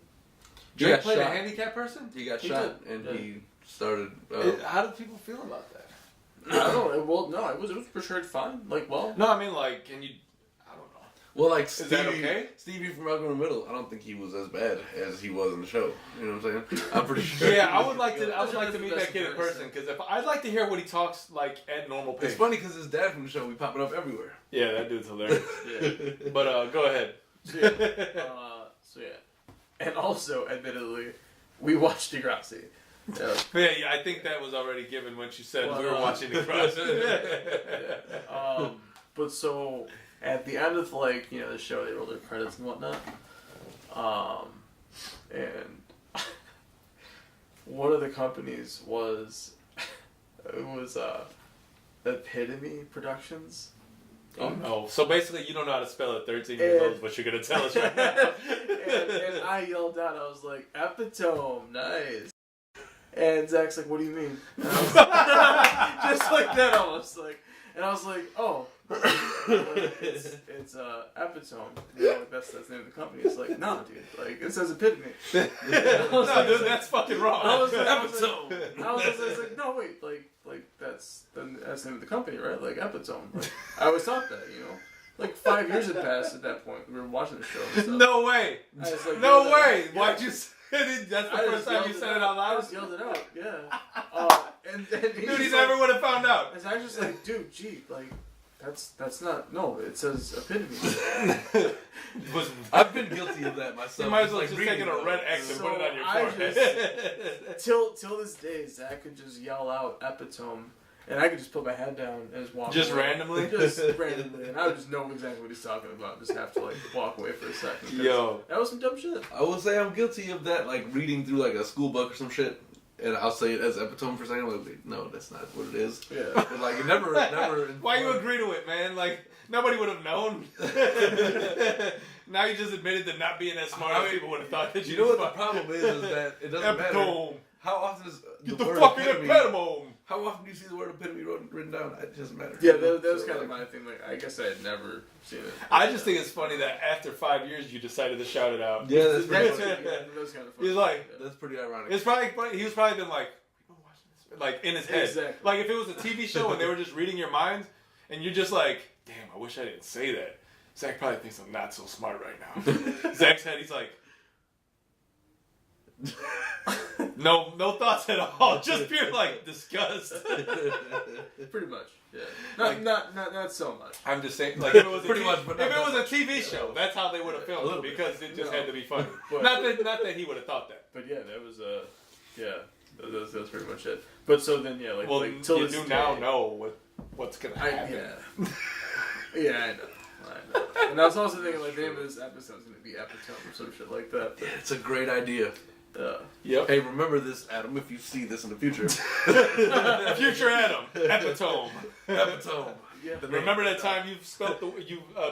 Drake played a handicapped person? He got shot and he started. How did people feel about that? I don't know. Well, no, it was portrayed fine. Like, well, no, I mean, like, can you? I don't know. Well, like Is that okay? Stevie from Malcolm in the Middle, I don't think he was as bad as he was in the show. You know what I'm saying? I'm pretty sure. Yeah, I would like to meet that kid in person because I'd like to hear what he talks like at normal pace. It's funny because his dad from the show, we pop it up everywhere. Yeah, that dude's hilarious. Yeah. But go ahead. So yeah, and also, admittedly, we watched Degrassi. Yeah, I think that was already given when she said we were watching Degrassi. But so at the end of the show, they rolled their credits and whatnot. And one of the companies was Epitome Productions. Oh no! So basically, you don't know how to spell it. 13 years old is what you're gonna tell us right now. and I yelled out. I was like, "Epi-Tome, nice." And Zach's like, "What do you mean?" And I was just like that, almost like. And I was like, "Oh." it's Epi-Tome. You know, like that's the name of the company. It's like, nah, dude. Like, it says Epitome. No, dude, that's fucking wrong. I was Epi-Tome. like, no, wait, like that's the name of the company, right? Like Epi-Tome. Like, I always thought that, you know. Like 5 years had passed at that point. We were watching the show and stuff. No way. I was like, no yeah, way. yeah. Why'd you say it? That's the first time you said it out I loud? just yelled it out, yeah. And then Dude, he never would have found out. I was just like, dude, gee, like, that's not, no, it says Epitome. I've been guilty of that myself. You might as well Like just reading take a red X and put it on your forehead. Till this day, Zach could just yell out Epi-Tome, and I could just put my head down and just walk Just away. randomly? Just randomly, and I would just know exactly what he's talking about. Just have to, like, walk away for a second. 'Cause Yo. that was some dumb shit. I will say I'm guilty of that, like reading through like a school book or some shit, and I'll say it as Epi-Tome for a second. I'm like, wait, no, that's not what it is. Yeah. But, like it never. Why you agree to it, man? Like, nobody would have known. Now you just admitted to not being as smart as people would have thought that you You know what the problem is that it doesn't matter. Epi-Tome. How often is Get the word fucking epitome? epitome. How often do you see the word epitome written down? It doesn't matter. Yeah, that was So, kind like, of my thing. Like, I guess I had never seen it. I just think it's funny that after 5 years you decided to shout it out. Yeah, that's pretty That's funny. that was kind of funny. He's like, That's pretty ironic. it's probably funny. He was probably been like, "People watching this?" Like in his head. Exactly. Like if it was a TV show and they were just reading your mind, and you're just like, "Damn, I wish I didn't say that." Zach probably thinks I'm not so smart right now. Zach's head, he's like, no thoughts at all. Just pure like disgust. Pretty much. Yeah. Not so much. I'm just saying, like if it was Pretty much, but not if it was that a TV show, that's how they would have filmed it because it just had to be funny. But- Not that he would have thought that. But yeah, that was that was pretty much it. But so then yeah, like Well, like till you this do day, now know what's gonna happen. Yeah, I know. And I was also thinking like the name of this episode is gonna be Epi-Tome or some shit like that. Yeah, it's a great idea. Yep. Hey, remember this, Adam, if you see this in the future. Future Adam, Epi-Tome. Epi-Tome. Yeah. Remember that time you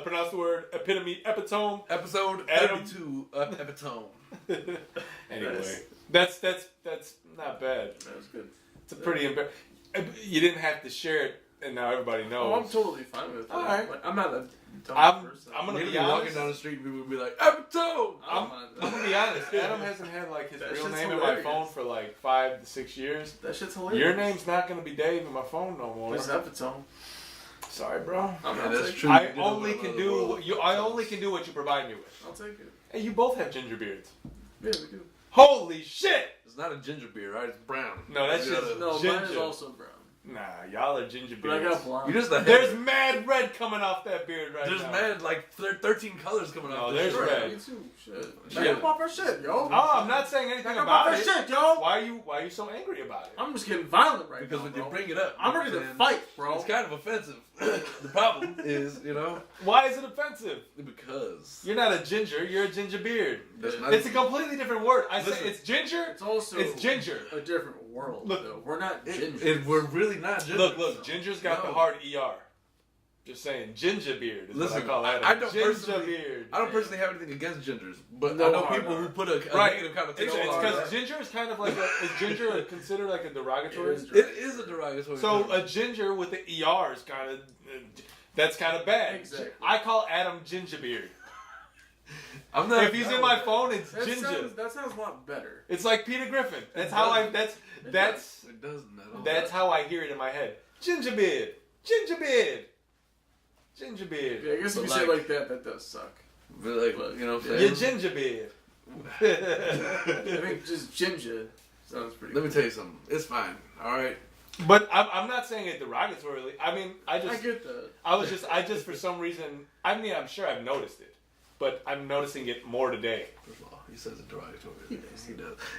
pronounced the word epitome, Epi-Tome? Episode Adam. 32 of Epi-Tome. Anyway, that's not bad. That was good. It's a pretty you didn't have to share it, and now everybody knows. Oh, I'm totally fine with it. All right. Like, I'm not a dumb I'm person. gonna You'd be be honest. walking down the street and people would be like, Epi-Tome! I'm gonna be honest. Adam hasn't had like his That real shit's name hilarious. in my phone for like 5 to 6 years. That shit's hilarious. Your name's not gonna be Dave in my phone no more. It's Epi-Tome. Sorry, bro. I'm Yeah, not that's taking true. it. I You do only live can in do another what you. I only can do what you provide me with. I'll take it. Hey, you both have ginger beards. Yeah, we do. Holy shit! It's not a ginger beer, right? It's brown. No, that's You just gotta- No, ginger. mine is also brown. Nah, y'all are ginger But I beards. got blonde. You just a There's mad red coming off that beard right There's now. mad, like, 13 colors coming No, off there's this shirt. red. Me too. Shit. Shit. Back up off our shit, yo. Oh, I'm not saying anything Back up about off our it. shit, yo. Why are you so angry about it? I'm just getting violent right Because now, when you bro. bring it up, I'm ready to then fight, bro. It's kind of offensive. The problem is, Why is it offensive? because You're not a ginger. You're a ginger beard. that's not It's a completely different word. I say Listen. it's ginger. It's also It's ginger. a different world, Look, though. We're not ginger. we're really not ginger. Look, ginger's got the No. hard ER. Just saying, ginger beard is Listen, what I call that. I don't ginger personally- beard. I don't personally have anything against gingers, but No I know hard people R. who put a Right. negative It's connotation on because it. ginger is kind of like is ginger considered like a derogatory? It is. It is a derogatory So term. a ginger with the ER is kind of that's kind of bad. Exactly. I call Adam Gingerbeard. I'm not. If he's in my phone, it's That ginger. sounds a lot better. It's like Peter Griffin. That's how I. That's It doesn't at all. that's how I hear it in my head. Gingerbeard, Gingerbeard, Gingerbeard. Yeah, I guess if But you say it like- like that, that does suck. But like, you know what I'm You're saying? Gingerbeard. I think just ginger sounds pretty Let good. me tell you something. It's fine. All right. But I'm not saying it derogatorily. I mean, I I just get that. I just for some reason. I mean, I'm sure I've noticed it, but I'm noticing it more today. First of all, he says it derogatory. He does.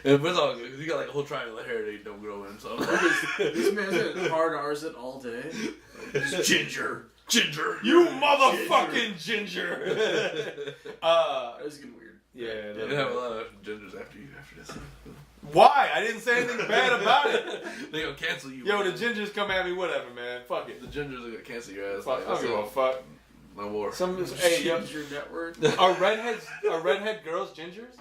And it's all good. He got like a whole triangle of hair that he don't grow in. So This man's in hard R's it all day. Just ginger. You motherfucking ginger. That was getting weird. Yeah. You're gonna have a lot of gingers after this. Why? I didn't say anything bad about it. They gonna cancel you. Yo, the man. gingers come at me, whatever, man. Fuck it. The gingers are gonna cancel your ass. Fuck, Like, I don't give a fuck. No more. Some hey, yo, Ginger network. are redhead girls gingers?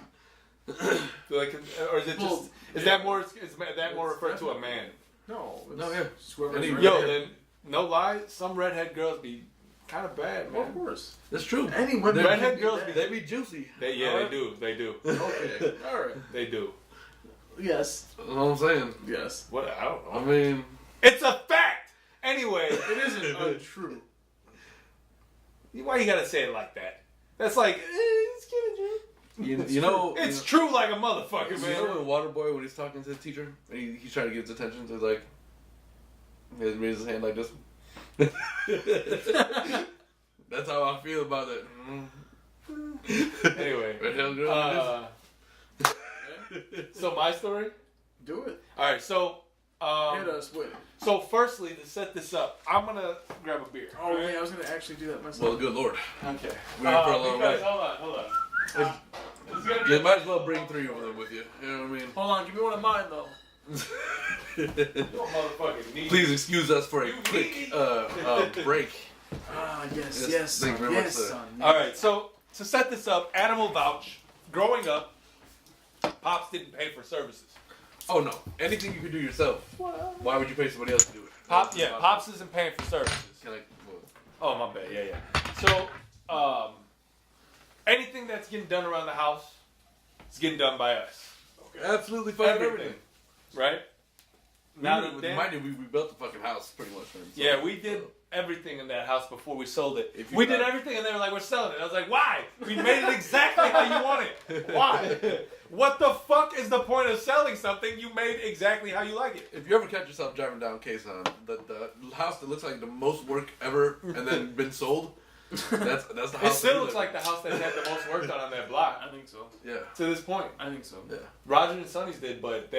Like, or is it just Well, is that more referred to a man? No. No, yeah. It's whoever's Any- right Yo, there. then no lie, some redhead girls be kind of bad, Well, man. of course. That's true. Any women. Redhead be girls bad. They be juicy. They do. They do. Okay. All right. They do. Yes. That's what I'm saying. Yes. What? I don't know. I mean, It's a fact. Anyway, It isn't untrue. why you gotta say it like that? That's like it's kind of true. you know, It's true like a motherfucker, you man. know when Waterboy, when he's talking to the teacher, and he's trying to get his attention, so he's like, he raises his hand like this. That's how I feel about it. Anyway, Red Hell Girl. so my story. Do it. All right, so Hit us with it. so firstly, to set this up, I'm gonna grab a beer. Oh, yeah, I was going to actually do that myself. Well, good lord. Okay. We're in for a long because, night. hold on. It's gonna be You might as well bring 3 of them with you. You know what I mean? Hold on, give me one of mine, though. You don't motherfucking need. Please excuse us for a You quick needy. break. Ah, yes, Yes, yes, thank you son. very much, Yes, sir. son. All right, so to set this up, Adam will vouch. Growing up, Pops didn't pay for services. Oh no! Anything you can do yourself. Why would you pay somebody else to do it? Pops isn't paying for services. Can I? Oh, my bad. Yeah. So, anything that's getting done around the house is getting done by us. Absolutely fine. Everything. Right? Now, Mind you, we rebuilt the fucking house pretty much. Man. So, yeah, we did everything in that house before we sold it. If you We did got- everything, and they were like, "We're selling it." I was like, "Why? We made it exactly how you want it. Why? What the fuck is the point of selling something you made exactly how you like it?" If you ever catch yourself driving down Kasson, the house that looks like the most work ever and then been sold, that's the house. It that still we looks live like the house that's had the most work done on that block I think so. in. Yeah. to this point. I think so. Yeah. Roger and Sonny's did, but the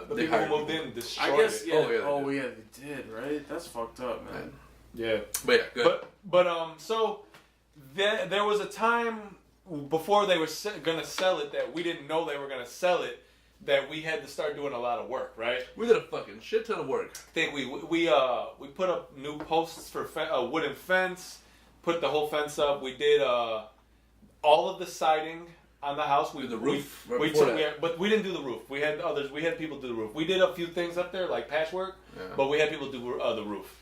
They people hired who moved people. in destroyed I guess, it. yeah. Oh, yeah, they They did, right? That's fucked up, man. Yeah. But yeah, good. So there was a time before they were gonna sell it that we didn't know they were gonna sell it, that we had to start doing a lot of work, right? We did a fucking shit ton of work. I think we put up new posts for a wooden fence, put the whole fence up. We did all of the siding on the house. We Did the roof right we before took, that. but we didn't do the roof. We had others. We had people do the roof. We did a few things up there like patchwork, Yeah. but we had people do the roof.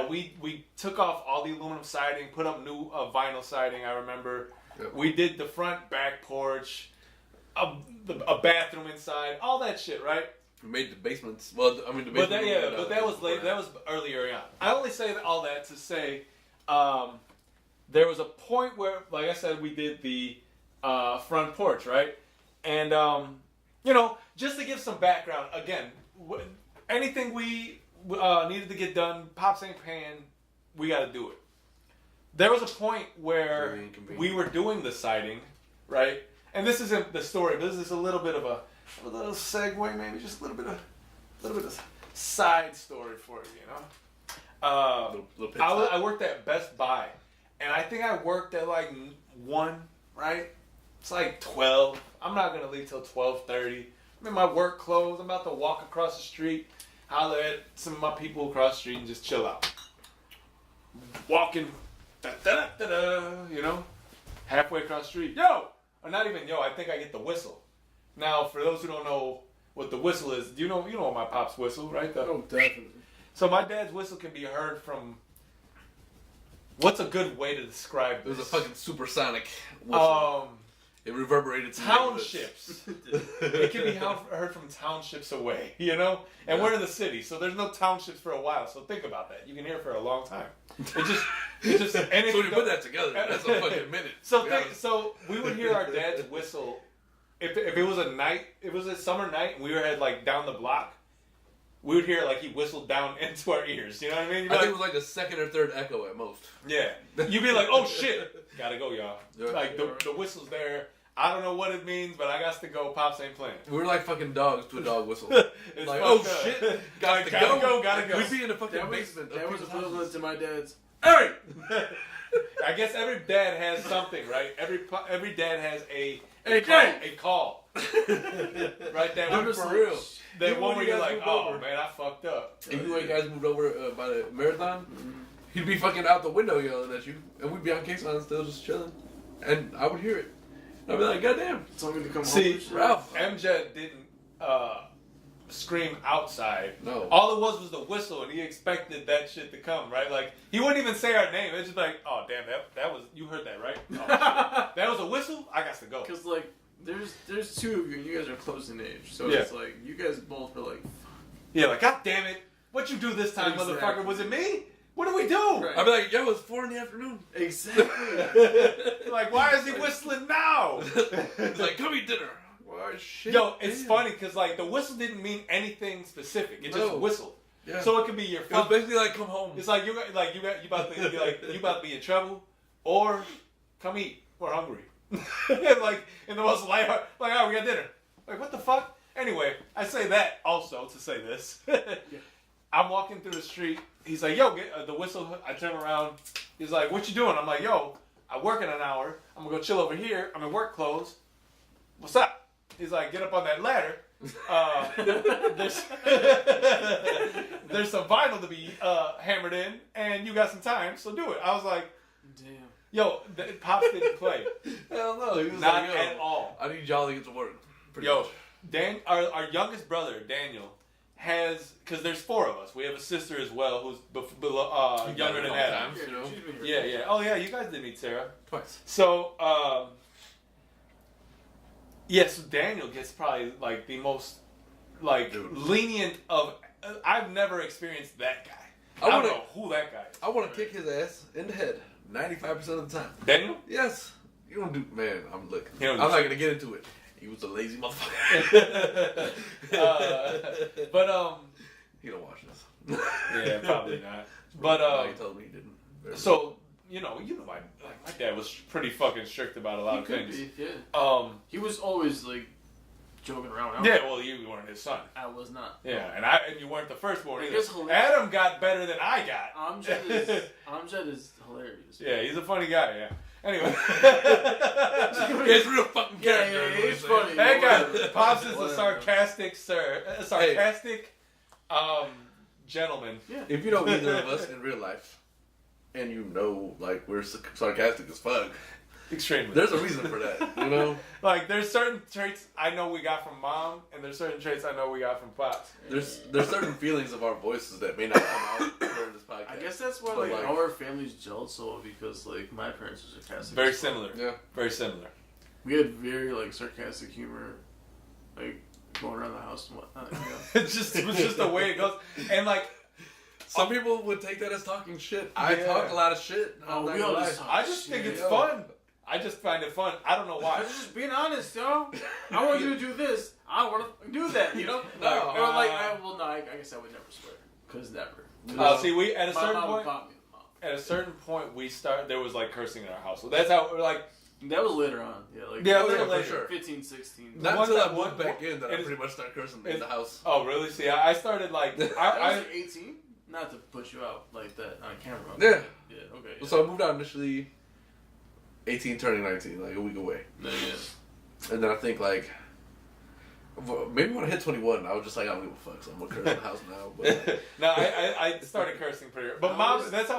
We took off all the aluminum siding, put up new vinyl siding. I remember. Yep. We did the front back porch, a bathroom inside, all that shit, right? We made the basements. Well, I mean the But basement. that was late. That was earlier on. I only say all that to say, there was a point where, like I said, we did the front porch, right? And just to give some background, again, anything we needed to get done, Pops ain't paying. We got to do it. There was a point where Very inconvenient. we were doing the siding, right? And this isn't the story, but this is a little bit of a little segue, maybe just a little bit of side story for you, you know. Little pit stop. I worked at Best Buy, and I think I worked at like 1, right? It's like 12. I'm not gonna leave till 12:30. I'm in my work clothes. I'm about to walk across the street, holler at some of my people across the street, and just chill out. Walking, you know, halfway across the street. Yo, or not even yo. I think I get the whistle. Now, for those who don't know what the whistle is, you know my pop's whistle, right? Oh, definitely. So my dad's whistle can be heard from. What's a good way to describe It was this? a fucking supersonic whistle. It reverberated to Townships. It can be heard from townships away, you know? And we're in the city, so there's no townships for a while, so think about that. You can hear it for a long time. It just, and it, So when you put that together, that's a fucking minute. So we would hear our dad's whistle, if it was a night, it was a summer night, and we were at like down the block, we would hear it like he whistled down into our ears, you know what I mean? You'd be I think it was like the second or third echo at most. yeah. You'd be like, oh shit, gotta go, y'all. Yeah. Like the whistle's there. I don't know what it means, but I got to go. Pops ain't playing. We were like fucking dogs to a dog whistle. It's Like, fucked oh up. shit, gotta go. We'd be in the fucking That was, basement. that was equivalent to my dad's. Hey! I guess every dad has something, right? Every dad has a call. Right? That I'm one just for like, real. That Even one when where you you're guys like, moved oh over. man, I fucked up. If you guys moved over by the marathon, he'd be fucking out the window yelling at you, and we'd be on Kasson still just chilling, and I would hear it. I'd be like, goddamn. Told me to come See, home. Ralph. MJ didn't scream outside. No. All it was the whistle, and he expected that shit to come, right? Like, he wouldn't even say our name. It's just like, oh, damn, that was, you heard that, right? Oh, shit. That was a whistle? I got to go. Because, like, there's two of you, and you guys are close in age. So Yeah. it's like, you guys both are like... Yeah, like, God damn it. What you do this time, Exactly. motherfucker? Was it me? What do we do? Right. I'd be like, yo, it's 4 in the afternoon. Exactly. Like, why is he whistling now? It's like, come eat dinner. Why, shit. Yo, it's damn. funny because like the whistle didn't mean anything specific. It just No. whistled. Yeah. So it could be your It was fuck. basically like, come home. It's like you about to be like you about to be in trouble, or come eat. We're hungry. Like in the most lighthearted, like, oh, we got dinner. Like, what the fuck? Anyway, I say that also to say this. I'm walking through the street. He's like, yo, get the whistle. I turn around. He's like, what you doing? I'm like, yo, I work in an hour. I'm gonna go chill over here. I'm in work clothes. What's up? He's like, get up on that ladder. There's some vinyl to be hammered in, and you got some time, so do it. I was like, Damn. yo, Pops didn't play. Hell no. He was Not like, yo, at all. I need y'all to get to work. Pretty Yo, much. our youngest brother, Daniel, has, because there's 4 of us. We have a sister as well who's younger than Adam. You know? She's been here. Yeah. Oh, yeah, you guys did meet Sarah. Twice. So, so Daniel gets probably, like, the most, like, lenient of... I've never experienced that guy. I don't know who that guy is. I want to kick his ass in the head 95% of the time. Daniel? Yes. You don't do... Man, I'm looking. He I'm don't not do going to get into it. He was a lazy motherfucker. But, He don't watch this. yeah, probably not. But, he told me he didn't. so... You know, my dad was pretty fucking strict about a lot He of could things. be, yeah. He was always, like, joking around. Yeah, well, you weren't his son. I was not. Yeah, and you weren't the firstborn I either. guess hilarious. Adam got better than I got. Amjad is hilarious. Yeah, he's a funny guy. Yeah. Anyway, He's a real fucking character. Yeah, he's funny. that Whatever. guy Pops is a Whatever. sarcastic gentleman. Yeah. If you know either of us in real life, and you know, like, we're sarcastic as fuck, Extremely. there's a reason for that, you know? Like, there's certain traits I know we got from Mom, and there's certain traits I know we got from Pops. There's certain feelings of our voices that may not come out during this podcast. I guess that's why, But, like, our families gelled so, because, like, my parents were sarcastic. Very similar. Yeah. Very similar. We had very, like, sarcastic humor, like, going around the house and whatnot, you know? It was just the way it goes. And, like, Some people would take that as talking shit. I Yeah. talk a lot of shit. Oh, I'm not we gonna all lie. just talk I just think it's Yo. fun. I just find it fun. I don't know I why. was just being honest, yo. I want you to do this. I want to do that, you know? No. I guess I would never swear. Because never. See, we at a My certain mom would point, pop me in the mouth. at a certain point, there was like cursing in our house. So that's how we're like. That was later on. Yeah, like Yeah, Oh, yeah, later. for sure. 15, 16. The Not one until that- I moved one- back in that I it is- pretty much started cursing in the house. Oh, really? See, I started like I was I like 18. Not to put you out like that on camera. Yeah. Yeah, okay. Yeah. So I moved out initially 18 turning 19, like a week away. Yeah, yeah. And then I think like maybe when I hit 21, I was just like, I don't give a fuck, so I'm gonna curse in the house now. But no, I started cursing pretty early. But that's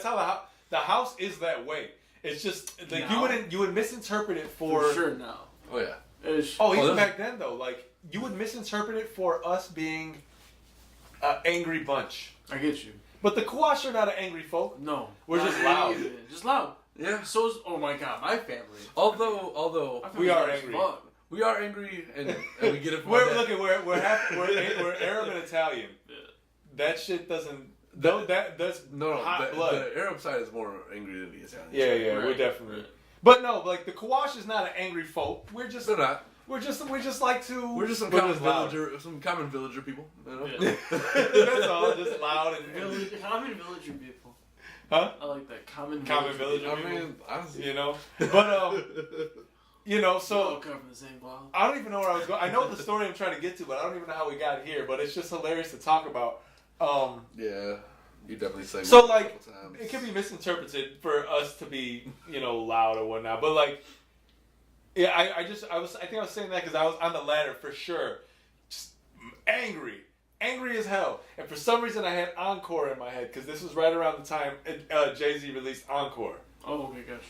how the house is that way. It's just like Now? you would misinterpret it For sure now. oh yeah. Even back then though, like you would misinterpret it for us being an angry bunch. I get you. But the Kawash are not an angry folk. No. We're not just really loud. either. Just loud. Yeah. So is, oh my god, my family. Although My we family's are loud as angry. fuck. we are angry and we get it from We're our dad. look at we're Arab and Italian. Yeah. That shit doesn't. That's No, hot the, blood. the Arab side is more angry than the Italian. Yeah, side. yeah, Right. we're definitely. Right. But no, like the Kawash is not an angry folk. We're just They're not. we just like to. We're just some we're common just loud. villager people. You know? Yeah. That's all. Just loud and Common villager people. huh? I like that. Common Villager I people. mean, honestly, You know, but you know, So all so come from the same cloth. I don't even know where I was going. I know the story I'm trying to get to, but I don't even know how we got here. But it's just hilarious to talk about. yeah, you definitely say. So, a like, couple times. It can be misinterpreted for us to be, loud or whatnot. But like, yeah, I think I was saying that because I was on the ladder for sure, just angry as hell. And for some reason, I had Encore in my head because this was right around the time Jay-Z released Encore. Oh, okay, gosh.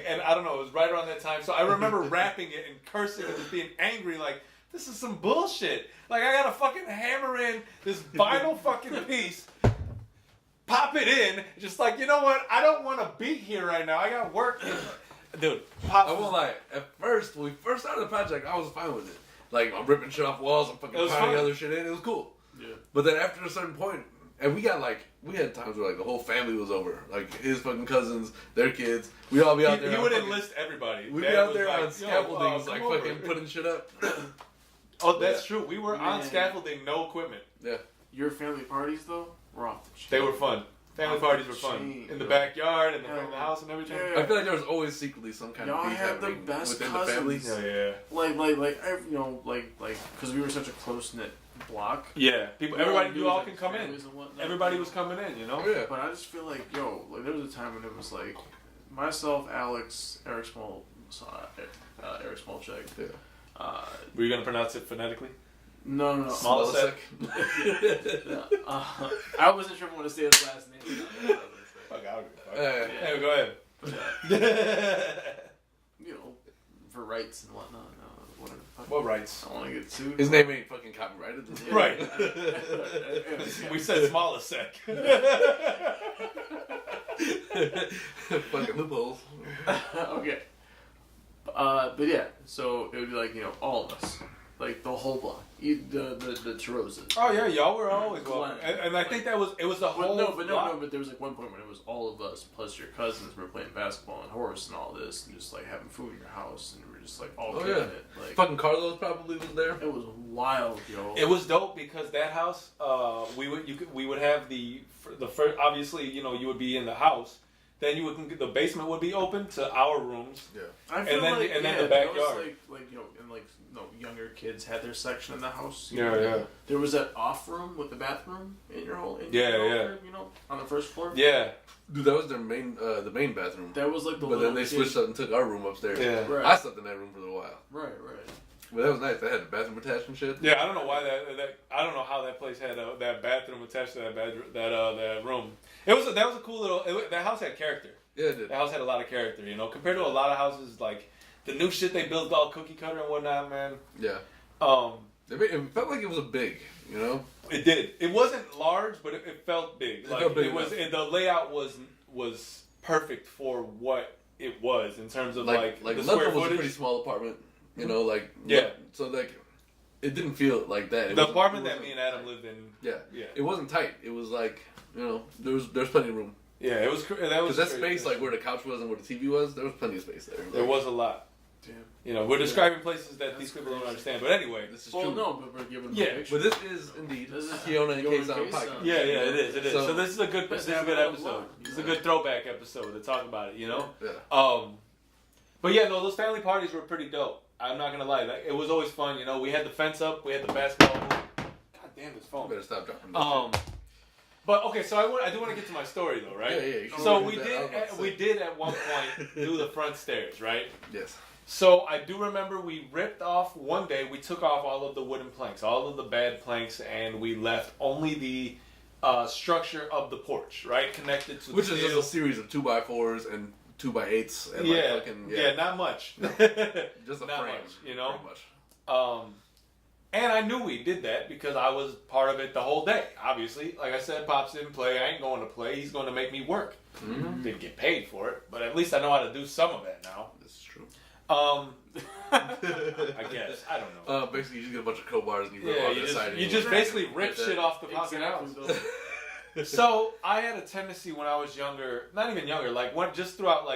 And I don't know, it was right around that time. So I remember rapping it and cursing and just being angry, like this is some bullshit. Like, I gotta fucking hammer in this vinyl fucking piece, pop it in, just like, you know what? I don't want to be here right now. I got work. Dude, I won't lie. At first, when we first started the project, I was fine with it. Like, I'm ripping shit off walls, I'm fucking pounding other shit in. It was cool. Yeah. But then after a certain point, and we had times where like the whole family was over, like his fucking cousins, their kids. We'd all be out there. He would enlist everybody. We'd be out there on scaffoldings, like fucking putting shit up. Oh, that's true. We were on scaffolding, no equipment. Yeah. Your family parties though were off the chain. They were fun. Family parties were fun. In the backyard, in the front of the house and everything. I feel like there was always secretly some kind of beef had the happening best within cousins. the family. Like, because we were such a close-knit block. Yeah. Everybody, you all can come in. Everybody was coming in, you know? Yeah. But I just feel like, like there was a time when it was like, myself, Alex, Eric Smolchek. Yeah. Were you going to pronounce it phonetically? No. Smolasek? I wasn't sure if I want to say his last name. Fuck, hey, go ahead. For rights and whatnot. Whatever. What rights? I want to get sued. His name ain't fucking copyrighted. Right. We said Smolasek. Fucking loopholes. Okay. But yeah, so it would be like, all of us. Like the whole block. The Terozas. Oh yeah, y'all were always welcome. And I think it was the whole block. But there was like one point when it was all of us plus your cousins were playing basketball and horse and all this and just like having food in your house and we were just like all kicking it. Like, fucking Carlos probably was there. It was wild, yo. It was dope because that house, we would have the first, obviously, you would be in the house. Then the basement would be open to our rooms. Yeah. And then the backyard. Younger kids had their section in the house. Yeah. There was that off room with the bathroom in your whole on the first floor. Yeah. Dude, that was their main, the main bathroom. That was like the. But then they switched up and took our room upstairs. Yeah. Right. I slept in that room for a while. Right. Well, that was nice. They had the bathroom attached and shit. Yeah, I don't know why I don't know how that place had that bathroom attached to that room. That was a cool little. That house had character. Yeah, it did. That house had a lot of character, compared to a lot of houses like the new shit they built all cookie cutter and whatnot, man. Yeah. It felt like it was big, It did. It wasn't large, but it felt big. The layout was perfect for what it was in terms of like the square footage. Was a pretty small apartment, Yeah. So it didn't feel like that. The apartment that me and Adam lived in. Yeah. It wasn't tight. It was like there's plenty of room. Yeah, it was. Because that space, like where the couch was and where the TV was, there was plenty of space there. There was a lot. Damn. We're describing places that these people don't understand. But anyway, this is true. No, but we're giving them a picture. But this is indeed Kiona and Kasson podcast. Yeah, it is. So this is a good episode. This is a good throwback episode to talk about it. Yeah. But yeah, no, those family parties were pretty dope. I'm not gonna lie, it was always fun. We had the fence up, we had the basketball hoop. God damn, this phone. You better stop dropping this shit. But okay, so I do want to get to my story though, right? Yeah. So we did at one point do the front stairs, right? Yes. So I do remember we ripped off one day. We took off all of the wooden planks, all of the bad planks, and we left only the structure of the porch, right, connected to which is just a series of 2x4s and 2x8s. And not much. Just a not frame, much, Pretty much. And I knew we did that because I was part of it the whole day. Obviously, like I said, Pops didn't play. I ain't going to play. He's going to make me work. Mm-hmm. Didn't get paid for it, but at least I know how to do some of that now. This is true. I guess. I don't know. Basically, you just get a bunch of crowbars and you rip off the side. You just basically rip shit off the fucking house. So I had a tendency when I was younger, not even younger, just throughout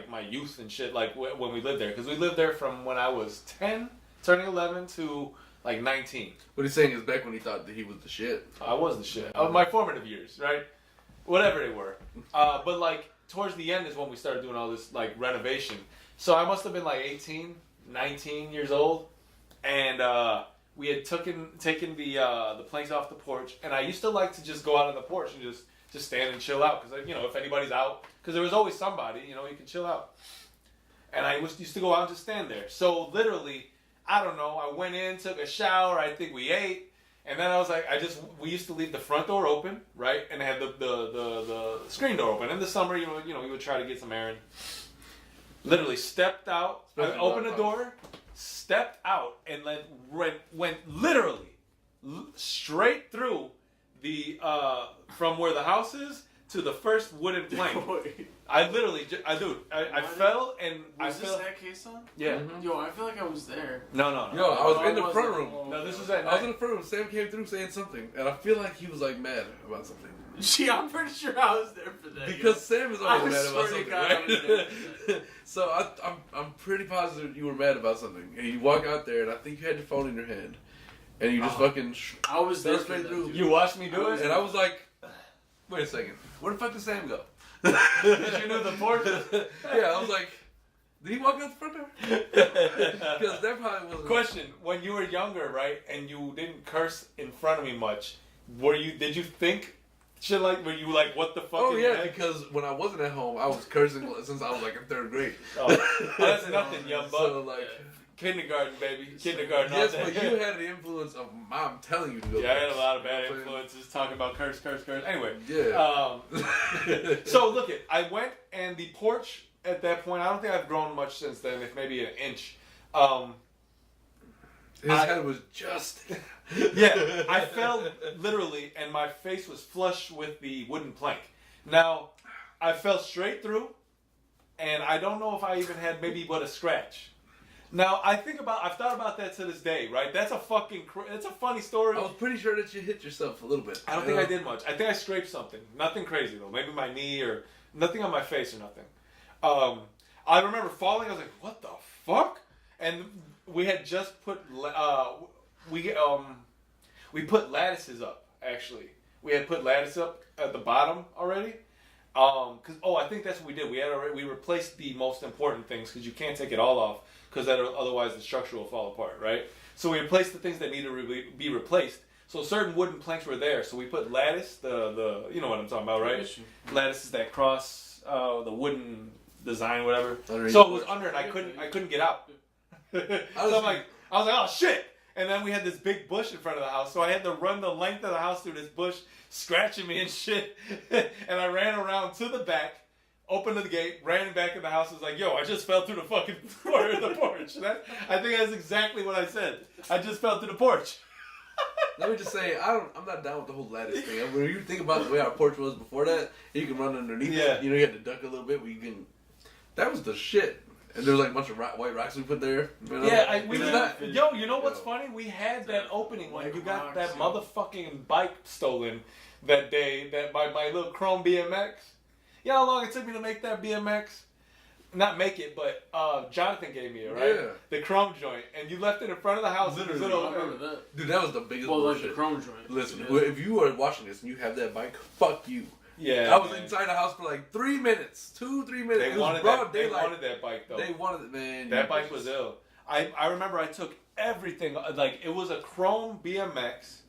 my youth and shit, when we lived there, because we lived there from when I was 10, turning 11 to 19. What he's saying is back when he thought that he was the shit. I was the shit. My formative years, right? Whatever they were. But towards the end is when we started doing all this renovation. So I must have been 18, 19 years old, and we had taken the planks off the porch, and I used to like to just go out on the porch and just stand and chill out, because if anybody's out, because there was always somebody, you can chill out. And I used to go out and just stand there. So literally, I don't know, I went in, took a shower, I think we ate, and then I was we used to leave the front door open, right, and have the screen door open. In the summer, we would try to get some air in. Literally stepped out, I opened the door, stepped out and then went literally straight through the from where the house is to the first wooden plank. I literally, I fell and I fell. Was this that Kasson? Yeah. Mm-hmm. Yo, I feel like I was there. No. Yo, I was in the front room. No, this was at night. I was in the front room. Sam came through saying something, and I feel like he was like mad about something. Gee, I'm pretty sure I was there for that. Because Sam is always mad about swear to something, God, I was right? So I'm pretty positive you were mad about something, and you walk out there, and I think you had your phone in your hand, and you just fucking. I was there straight for through. that, You watched me do it, And I was like, wait a second, where the fuck did Sam go? Did you know the porch? Yeah, I was like, did he walk out the front door? Because that probably was. Question: when you were younger, right, and you didn't curse in front of me much, did you think shit like? Were you like, what the fuck? Oh yeah, because when I wasn't at home, I was cursing since I was like in 3rd grade. Oh, that's nothing, young buck. So like. Kindergarten, baby. Kindergarten. Yes, but you had the influence of mom telling you to go. Yeah, I had a lot of bad influences talking about curse. Anyway. Yeah. So look I went and the porch at that point, I don't think I've grown much since then, if maybe an inch. His head was just. Yeah, I fell literally and my face was flush with the wooden plank. Now, I fell straight through and I don't know if I even had maybe but a scratch. Now, I've thought about that to this day, right? That's a it's a funny story. I was pretty sure that you hit yourself a little bit. I don't think I did much. I think I scraped something. Nothing crazy, though. Maybe my knee or nothing on my face or nothing. I remember falling. I was like, what the fuck? And we had just put, we put lattices up, actually. We had put lattice up at the bottom already. I think that's what we did. We replaced the most important things because you can't take it all off. Because otherwise the structure will fall apart, right? So we replaced the things that need to be replaced. So certain wooden planks were there. So we put lattice, the you know what I'm talking about, right? Lattice is that cross, the wooden design, whatever. So it was under, and I couldn't get out. So I was like, oh shit! And then we had this big bush in front of the house, so I had to run the length of the house through this bush, scratching me and shit. And I ran around to the back. Opened the gate, ran back in the house, was like, yo, I just fell through the fucking floor of the porch. I think that's exactly what I said. I just fell through the porch. Let me just say, I'm not down with the whole lattice thing. When you think about the way our porch was before that, you can run underneath it. You know, you had to duck a little bit, but you can. That was the shit. And there was like a bunch of white rocks we put there. You know? Yeah, you know what's funny? We had that opening when you got that motherfucking bike stolen that day, my little chrome BMX. You know how long it took me to make that BMX? Not make it, but Jonathan gave me it, right? Yeah. The chrome joint. And you left it in front of the house. Literally, I remember that. Dude, that was the biggest bullshit. Like the chrome joint. Listen, if you are watching this and you have that bike, fuck you. Yeah. I was inside the house for like 3 minutes. 2-3 minutes. They wanted that bike, though. They wanted it, man. That bike was ill. I remember I took everything. Like, it was a chrome BMX,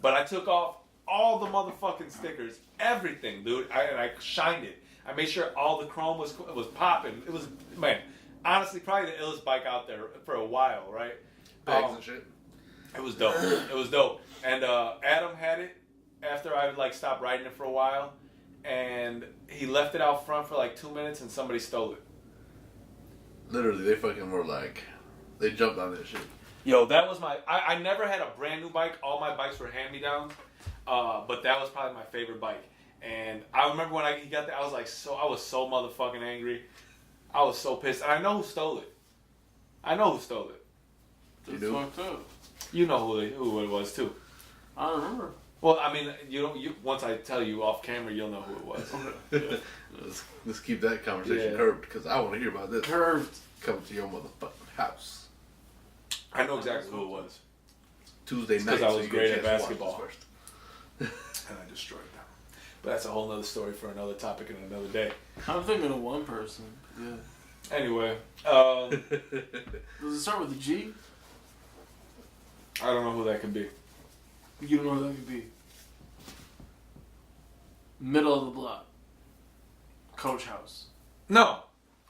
but I took off all the motherfucking stickers, everything, dude. I shined it. I made sure all the chrome was popping. It was, man, honestly, probably the illest bike out there for a while, right? Bags and shit. It was dope. It was dope. And Adam had it after I stopped riding it for a while, and he left it out front for like 2 minutes, and somebody stole it. Literally, they fucking were like, they jumped on that shit. Yo, that was I never had a brand new bike. All my bikes were hand-me-downs. But that was probably my favorite bike. And I remember when he got that, I was so motherfucking angry. I was so pissed. And I know who stole it. That's fucked up. You know who it was too. I don't remember. Well, I mean, once I tell you off camera, you'll know who it was. Yeah. Let's keep that conversation curved because I want to hear about this. Curved. Come to your motherfucking house. I know exactly who it was. Tuesday night. Because I was great at basketball. First. And I destroyed them. But that's a whole nother story for another topic and another day. I'm thinking of one person. Yeah. Anyway. Does it start with a G? I don't know who that could be. You don't know who that could be. Middle of the block. Coach house. No.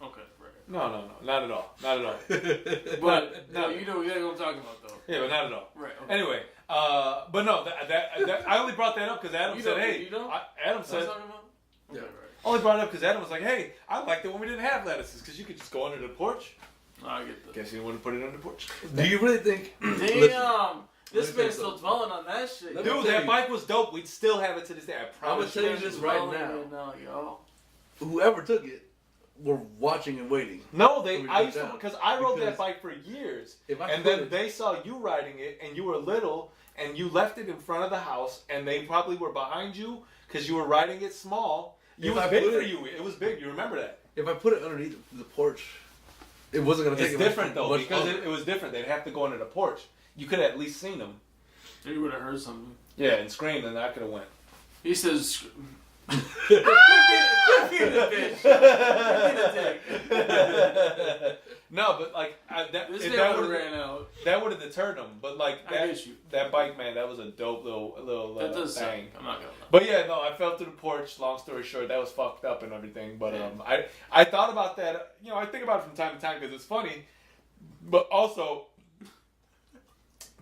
Okay, right. No, not at all. But no, you know what I'm talking about though. Yeah, but not at all. Right. Okay. Anyway, but no, that I only brought that up because Adam said, "Hey." Adam said. Yeah. Right. Only brought it up because Adam was like, "Hey, I liked it when we didn't have lettuces because you could just go under the porch." I get that. Guess you didn't want to put it on the porch. Do you really think? Damn. This man's still dwelling on that shit. Dude, that bike was dope. We'd still have it to this day. I promise. I'm gonna tell you this right now. Y'all. Whoever took it, were watching and waiting. No, I used to, because I rode that bike for years, and then they saw you riding it, and you were little, and you left it in front of the house, and they probably were behind you because you were riding it small. It was big for you. It was big. You remember that? If I put it underneath the porch, it wasn't gonna take. It's different though because it was different. They'd have to go under the porch. You could have at least seen them. You would have heard something. Yeah, and screamed, and I could have went. He says. No, but like that would have ran out. That would have deterred them. But like that bike, man, that was a dope little that does thing. I'm not gonna lie. But yeah, no, I fell through the porch. Long story short, that was fucked up and everything. But I thought about that. You know, I think about it from time to time because it's funny. But also,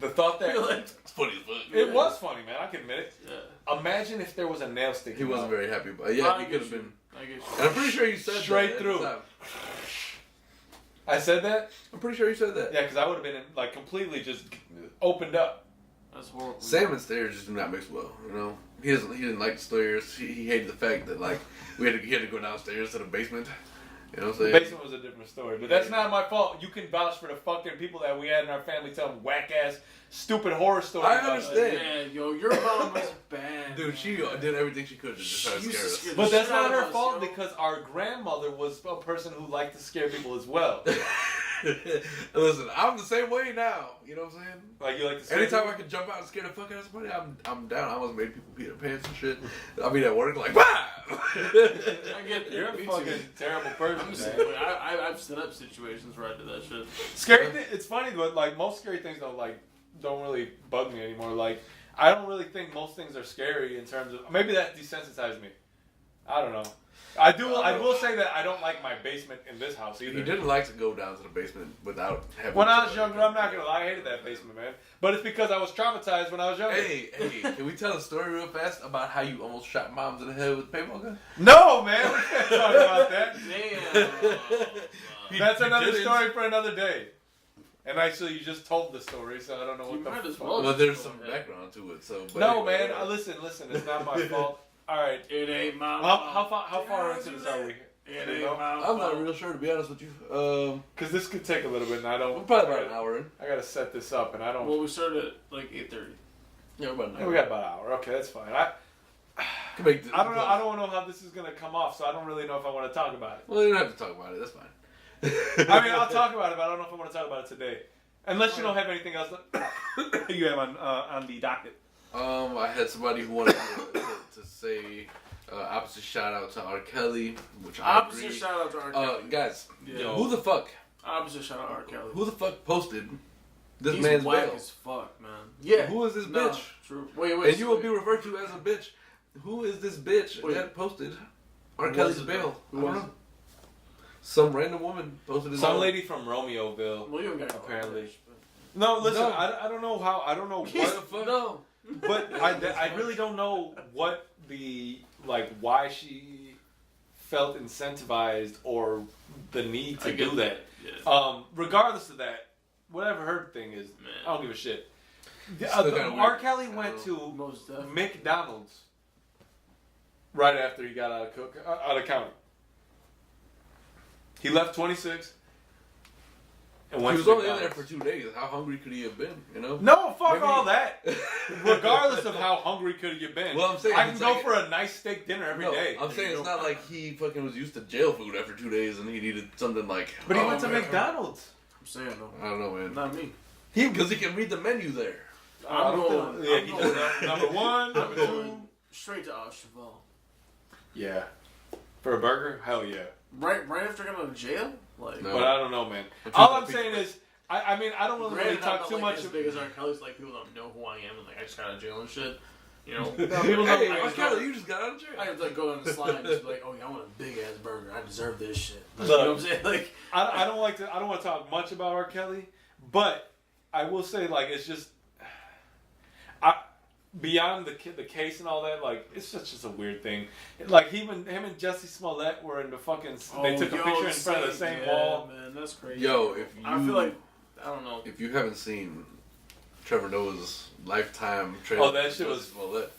the thought that it's funny as fuck. It was funny, man. I can admit it. Yeah. Imagine if there was a nail stick. He wasn't very happy about it. Yeah, he could have been. I get you. And I'm pretty sure you said straight that through. I said that? I'm pretty sure you said that. Yeah, because I would have been like completely just opened up. That's horrible. Sam and stairs just do not mix well. You know, he didn't like the stairs. He hated the fact that like he had to go downstairs to the basement. You know what I'm saying? The basement was a different story, but that's not my fault. You can vouch for the fucking people that we had in our family telling whack ass, stupid horror stories. I understand. Man, yo, your mom was bad. Dude, she did everything she could to just try to scare us. But that's not her fault because our grandmother was a person who liked to scare people as well. Listen, I'm the same way now. You know what I'm saying? Like you like to scare anytime people? I can jump out and scare the fuck out of somebody, I'm down. I almost made people pee their pants and shit. I mean at work like, wow. I get You're a fucking terrible person, man. I've set up situations where I did that shit. Scary thing. It's funny, but like most scary things don't really bug me anymore. Like I don't really think most things are scary in terms of maybe that desensitized me. I don't know. I will say that I don't like my basement in this house either. He didn't like to go down to the basement without having. When I was younger, I'm not gonna lie, I hated that basement, man. But it's because I was traumatized when I was younger. Hey, can we tell a story real fast about how you almost shot moms in the head with a paintball gun? No, man, we can't talk about that. Damn. That's another story for another day. And actually, you just told the story, so I don't know what might the as fuck. well. Well, there's some background to it, so. No, man, listen, it's not my fault. All right, it ain't my fault. How far into this are we? It ain't my fault. I'm not real sure, to be honest with you. Because this could take a little bit, and I don't. We're probably about an hour in. I gotta set this up, and I don't. Well, we started at like 8:30. Yeah, we're about an hour. We got about an hour. Okay, that's fine. I don't know. I don't know how this is gonna come off, so I don't really know if I want to talk about it. Well, you don't have to talk about it. That's fine. I mean, I'll talk about it, but I don't know if I want to talk about it today. Unless you don't have anything else you have on the docket. I had somebody who wanted to say opposite shout out to R. Kelly, which I Opposite agree. shout out to R. Kelly. Guys, Yeah. who the fuck? Opposite shout out to R. Kelly. Who the fuck posted this He's man's whack bail? as fuck, man. Yeah. Who is this No, bitch? true. Wait. And you will be referred to as a bitch. Who is this bitch that posted R. Who Kelly's was it, bail? though? I Who don't was know. Some random woman posted his Some own. lady from Romeoville. Well, you don't got apparently. No, listen. No. I don't know how. I don't know What what. the fuck? No. But I really don't know what why she felt incentivized or the need to do that. Yeah. Regardless of that, whatever her thing is, Man. I don't give a shit. Still kinda R. weird. Kelly went to Most definitely. McDonald's right after he got out of county. He left 26 and He went was to only in there McDonald's. for 2 days. How hungry could he have been? You know? No, fuck Maybe- all that. Regardless of how hungry could you been, Well, I'm saying I can it's go like- for a nice steak dinner every day. I'm saying it's not like he fucking was used to jail food after 2 days and he needed something like. But he oh, went to man. McDonald's. I'm saying though. I don't know, man. Not me. Because he can read the menu there. I'm going. Yeah, I'm he going, just number one, I'm number two. going straight to Cheval. Yeah, for a burger, hell yeah. Right after I got out of jail, like. No. But I don't know, man. I'm All trying I'm to saying is, I mean, I don't really Granted, talk I'm too not, much. as big as R. Kelly's, like people don't know who I am, and like I just got out of jail and shit. You know, No, people Hey, don't. I R. just Kelly, go- you just got out of jail. I have to like go down the slide and just be like, oh yeah, I want a big ass burger. I deserve this shit. Like, Look, you know what I'm saying? Like, I don't like to. I don't want to talk much about R. Kelly, but I will say like it's just. beyond the case and all that, like it's just a weird thing. Like him and Jussie Smollett were in the fucking. They took a picture in front of the same wall. Man, that's crazy. Yo, if you, I feel like I don't know. If you haven't seen Trevor Noah's Lifetime trailer, Oh, that shit was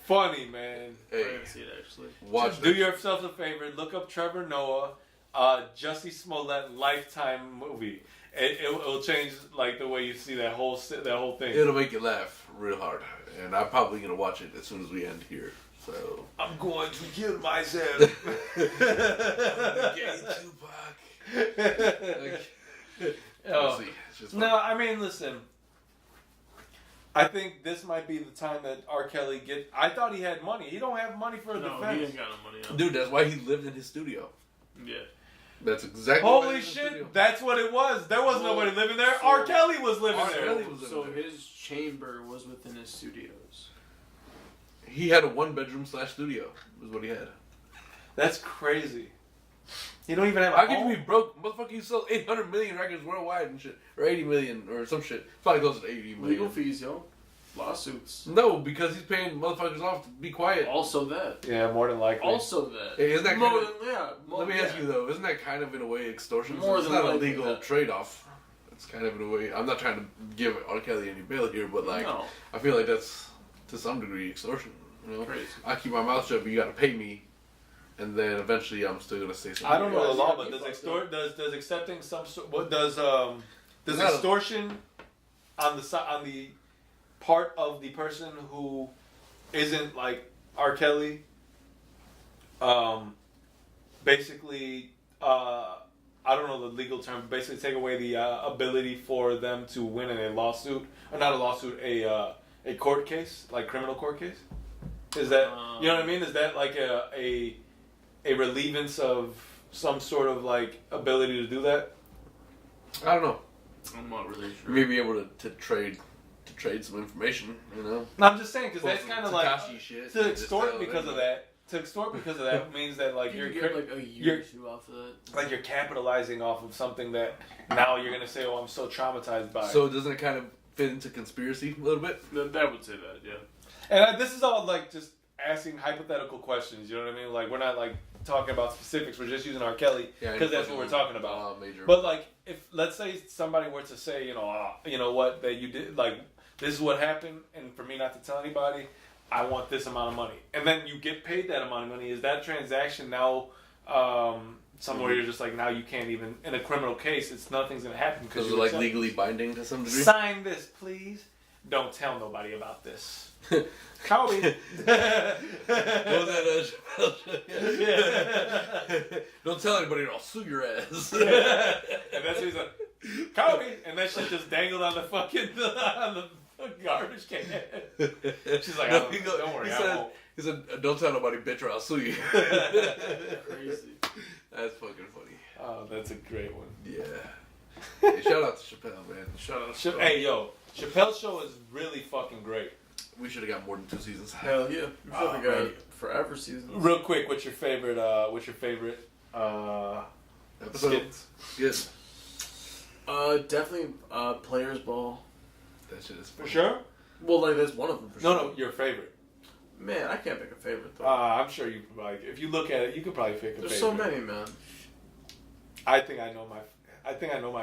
funny, man. Hey, I didn't see it actually. Watch. Do yourself a favor. Look up Trevor Noah, Jussie Smollett Lifetime movie. It'll change like the way you see that whole thing. It'll make you laugh real hard, and I'm probably gonna watch it as soon as we end here. So I'm going to kill myself. Gay Tupac. Oh. See, it's just No, I mean, listen. I think this might be the time that R. Kelly get. I thought he had money. He don't have money for a No, defense. he ain't got no money. No. Dude, that's why he lived in his studio. Yeah. That's exactly. why he Holy lived in his studio. shit! That's what it was. There was nobody living there. so- R. Kelly was living R. there. Kelly was living So there. his chamber was within his studios. He had a 1-bedroom / studio. Was what he had. That's crazy. You don't even have a How can home? you be broke, motherfucker? You sold 800 million records worldwide and shit, or 80 million or some shit. Probably close to 80 million. Legal fees, yo. Lawsuits. No, because he's paying motherfuckers off to be quiet. Also that. Yeah, more than likely. Also that. Hey, isn't that more kind than of, yeah. More, let me yeah. ask you though, isn't that kind of in a way extortion? More It's than not a likely legal that. trade-off. It's kind of in a way. I'm not trying to give R. Kelly any bail here, but like, No. I feel like that's to some degree extortion. You know, Crazy. I keep my mouth shut, but you got to pay me, and then eventually I'm still gonna say something. I don't know the Yeah, law, yeah, but he does fucked does accepting some sort what does Not a- extortion on the part of the person who isn't like R. Kelly basically I don't know the legal term, but basically take away the ability for them to win in a lawsuit, or not a lawsuit, a court case, like criminal court case. Is that you know what I mean? Is that like a relievance of some sort of like ability to do that? I don't know. I'm not really sure. You may be able to trade some information. You know. No, I'm just saying because Well, that's kind of Tekashi like shit, to you just extort tell because of that. To extort because of that means that like You you're get like a year you're- or two off of that. like you're capitalizing off of something that now you're gonna say, "Oh, I'm so traumatized by." So doesn't it kind of fit into conspiracy a little bit? That would say that, yeah. And this is all like just asking hypothetical questions. You know what I mean? Like we're not like talking about specifics. We're just using R. Kelly because that's what we're talking about. Major. But like, if let's say somebody were to say, you know what, that you did, like this is what happened, and for me not to tell anybody, I want this amount of money, and then you get paid that amount of money. Is that transaction now somewhere you're just like now you can't even in a criminal case? It's nothing's gonna happen because Those you are like accept- legally binding to some degree. Sign this, please. Don't tell nobody about this. Kobe. What was that? Don't tell anybody or I'll sue your ass. And that's what he's like, Kobe, and that shit just dangled on the fucking on the garbage can. She's like, No, don't worry, I won't. He said, don't tell nobody, bitch, or I'll sue you. Crazy. That's fucking funny. Oh, that's a great one. Yeah. Hey, shout out to Chappelle, man. Shout out. Hey, yo, Chappelle's show is really fucking great. We should have got more than 2 seasons. Hell yeah. We Oh, probably got man. forever seasons. Real quick, what's your favorite? Episode. Skits? Good. Definitely Players Ball. That shit is For funny. sure. Well, like that's one of them for sure. No, your favorite. Man, I can't pick a favorite though. I'm sure you like. If you look at it, you could probably pick a There's favorite. so many, man. I think I know my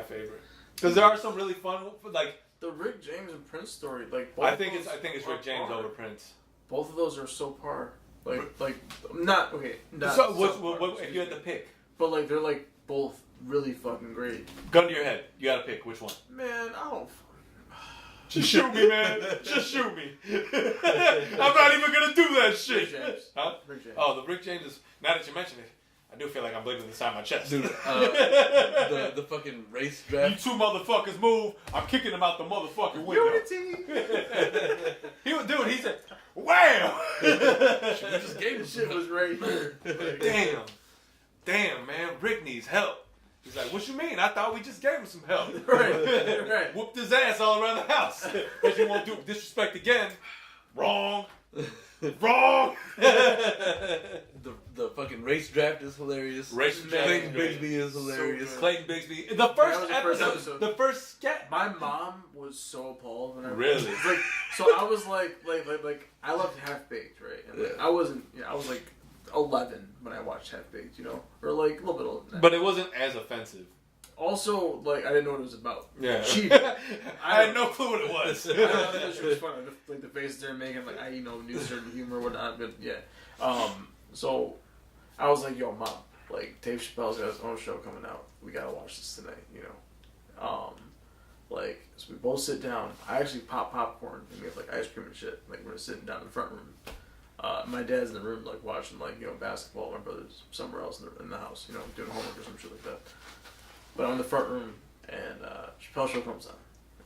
favorite because there are some really fun like. The Rick James and Prince story, like both I think of those it's are Rick James par. over Prince. Both of those are so par. Like not okay. Not So par, what if excuse you had me. to pick? But like they're like both really fucking great. Gun to your head. You gotta pick which one. Man, I don't. Just shoot me, man. Just shoot me. I'm not even gonna do that shit. Rick James. Huh? Rick James. Oh, the Rick James is. Now that you mention it, I do feel like I'm bleeding inside my chest. Dude, the fucking race You draft. two motherfuckers move. I'm kicking them out the motherfucking window. He said, "Wow." We just gave him Shit was right here. Damn, man. Rick needs help. He's like, "What you mean? I thought we just gave him some help." Right. Whooped his ass all around the house. Because you won't do disrespect again. Wrong. Wrong. The fucking race draft is hilarious. Race draft Clayton is Bigsby is hilarious. So Clayton Bigsby. The That first was the first episode. The first sketch. My mom was so appalled when I Really? it's like, so I was like I loved Half Baked, right? And like, Yeah. I wasn't, I was like 11 when I watched Half Baked, you know, or like a little bit older than that. But it wasn't as offensive. Also, like, I didn't know what it was about. Yeah. I had no clue what it was. I thought that shit was funny. Like the faces they're making, like I knew certain humor or whatnot, but yeah. So I was like, yo, mom, like Dave Chappelle's got his own show coming out. We gotta watch this tonight, you know. Like, so we both sit down. I actually pop popcorn and we have like ice cream and shit. Like we're sitting down in the front room. My dad's in the room, like watching like, you know, basketball. My brother's somewhere else in the house, you know, doing homework or some shit like that. But I'm in the front room, and Chappelle Show comes on.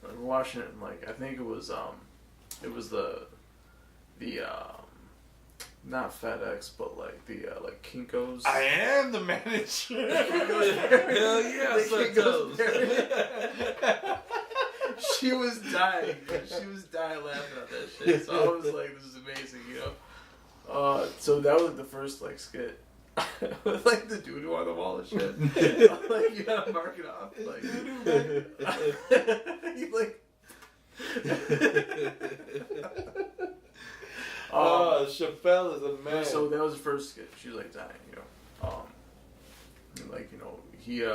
Like, we're watching it, and like I think it was the not FedEx, but like the like Kinko's. I am the manager. Hell yeah, Kinko's Berry. She was dying. She was dying laughing at that shit. So I was like, "This is amazing," you know. So that was like the first like skit. With like the doo-doo on the wall and shit. Like you gotta mark it off. Like you like. Chappelle is a man. So that was the first skit. She was like dying, you know. And like, you know, he had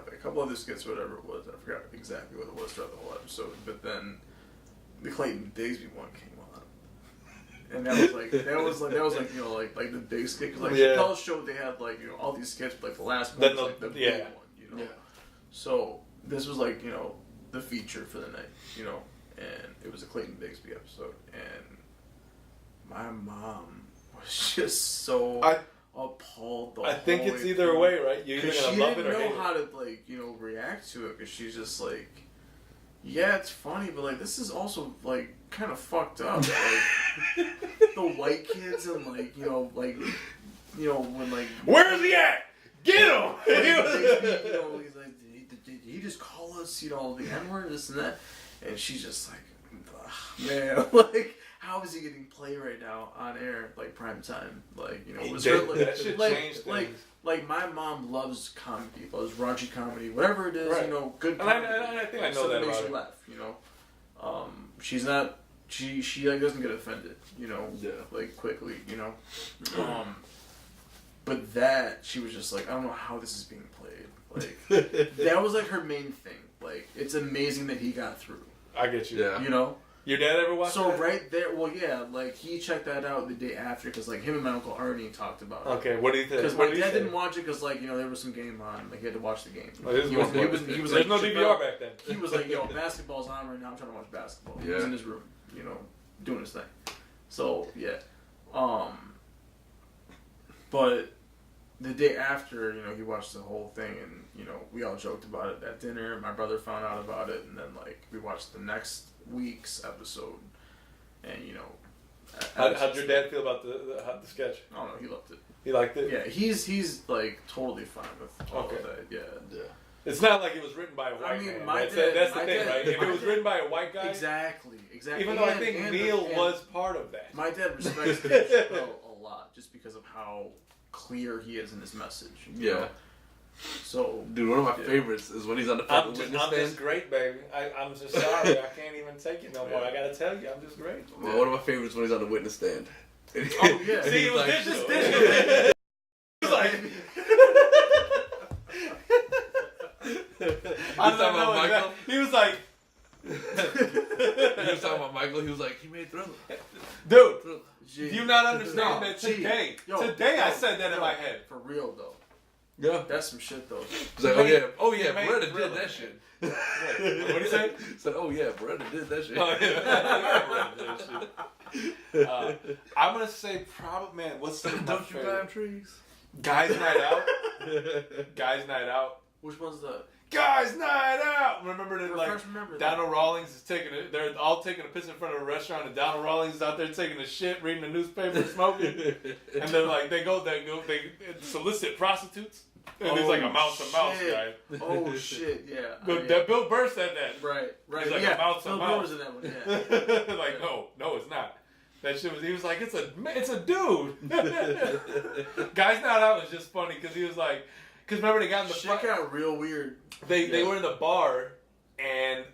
like a couple other skits, whatever it was. I forgot exactly what it was throughout the whole episode. But then the Clayton Bigsby one came on. And that was like you know like the big skit, because like Chappelle's show they had like, you know, all these skits, but like the last one was like the big one, you know. Yeah. So this was like, you know, the feature for the night, you know, and it was a Clayton Bigsby episode, and my mom was just so appalled. I think it's either way, right? You're either she gonna love it didn't or hate know how to like, you know, react to it, because she's just like, yeah, it's funny, but like this is also like kind of fucked up. Like the white kids and like, you know, when like Where's he at? Get him! you know, he's like, did he just call us, you know, the N-word, this and that? And she's just like, ugh, man, like, how is he getting played right now on air, like prime time? Like, you know, was her, like, that shit changed things. Like my mom loves comedy, loves raunchy comedy, whatever it is, Right. you know, good And comedy. I think I know something that makes about you her. laugh, you know. She like doesn't get offended, you know, like quickly, you know. But that, she was just like, I don't know how this is being played. Like, that was like her main thing. Like, it's amazing that he got through. I get you. Yeah. You know? Your dad ever watched So that? right there, well, yeah, like, he checked that out the day after, because, like, him and my Uncle Arnie talked about it. Okay, what do you think? Because my dad didn't watch it because, like, you know, there was some game on. Like, he had to watch the game. Oh, this is He was There's like, no DVR back then. he was like, yo, basketball's on right now. I'm trying to watch basketball. He was in his room, you know, doing his thing. So, yeah. But the day after, you know, he watched the whole thing, and, you know, we all joked about it at dinner. My brother found out about it, and then, like, we watched the next week's episode, and, you know. How'd your dad feel about the sketch? I don't know, he loved it. He liked it? Yeah, he's like, totally fine with all of that, yeah. It's not like it was written by a white man. That's the thing, right? If it was written by a white guy... Exactly. Even though I think Neil was part of that. My dad respects Dave Chappelle a lot, just because of how clear he is in his message. You know? So, dude, one of my favorites is when he's on the I'm witness stand. just great, baby. I'm just sorry. I can't even take it no more. I gotta tell you, I'm just great. Well, one of my favorites when he's on the witness stand. oh yeah. See, it was like, digital. He was like... I don't know Michael. He was like... He was talking about Michael. He was like, he made Thriller. Dude, Thriller. do you not understand that today? Today I said that in my head. For real though. Yeah. That's some shit though. He's like, oh yeah, Beretta did that shit. What did he say? He said, oh yeah, Beretta did that shit. Oh, yeah. Beretta did that shit. I'm gonna say probably, man, what's the Don't you climb trees? Guys Night Out. Guys Night Out. Which one's that? Guys Night Out. Remember that, like, remember Donald Rawlings is they're all taking a piss in front of a restaurant, and Donald Rawlings is out there taking a shit, reading the newspaper, smoking, and they're like, they solicit prostitutes, and there's like a mouse to mouse guy. Oh shit, yeah. That Bill Burr said that. Right. He's like a mouse to Bill mouse. Burr was in that one, yeah. Like, no, it's not. That shit was. He was like, it's a dude. Guys Not Out was just funny because he was like, because remember they got in the shit got real weird. They were in the bar and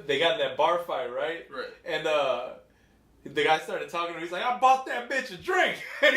they got in that bar fight, right? Right. And the guy started talking to him. He's like, I bought that bitch a drink. And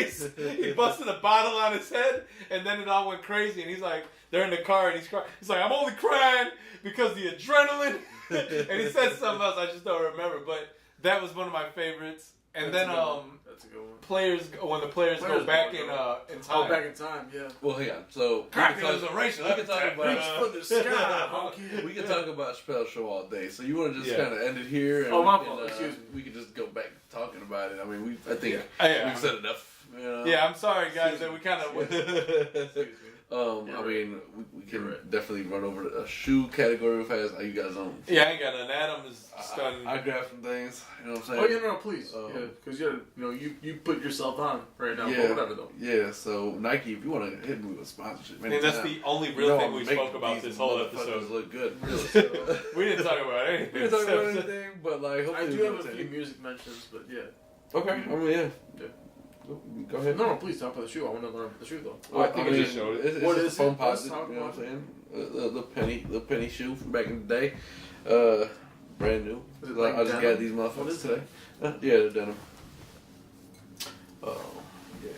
he busted a bottle on his head. And then it all went crazy. And he's like, they're in the car and he's crying. He's like, I'm only crying because the adrenaline. And he said something else. I just don't remember. But that was one of my favorites. And That's then a good one. when the players go back in time. Oh, back in time, yeah. Well, hang on. So Crackers a racial. we can talk about Reach for the sky. we can talk about Chappelle's show all day. So you want to just Yeah. kind of end it here? And my we can, fault. Excuse me. We can just go back to talking about it. I mean, I think Yeah. we've said enough. You know? Yeah, I'm sorry, guys, that we kind of. Excuse me. I mean, we can definitely run over a shoe category real fast. How you guys on? Yeah, I ain't got none. Adam is stunned. I grabbed some things. You know what I'm Oh saying? yeah, no, please. Yeah, because you put yourself on right now. Yeah. But whatever though. Yeah. So Nike, if you want to hit me with a sponsorship, I mean, that's the only real thing we spoke about this whole episode. Look good. Really. We didn't talk about anything. We didn't talk about anything, but like, I hopefully do have a few music mentions, but yeah. Okay. I mean, yeah. Go ahead. No, please talk about the shoe. I want to learn about the shoe though. Well, I think it just showed it. It's What just is a foam it? Let's posit, talk you know what about I'm saying? The penny shoe from back in the day. Brand new. Is it like I just denim? got these What motherfuckers is today. it? Yeah, they're denim. Oh, yeah.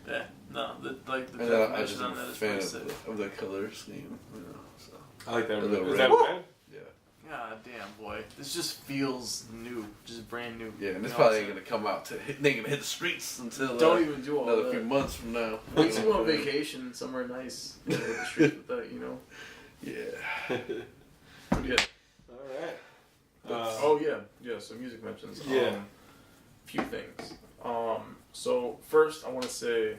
Yeah, no, the And I just am a fan of the color scheme, you know. So. I like that. A little Is red. that red? Yeah. God damn, boy, this just feels new, just brand new. Yeah, and this You know probably what ain't I'm gonna come out to they ain't gonna hit the streets until Don't even do all another that. few months from now. Once you go on vacation somewhere nice, you hit the streets with that, you know. Yeah. But yeah. All right. Oh yeah. So music mentions. Yeah. Few things. So first I want to say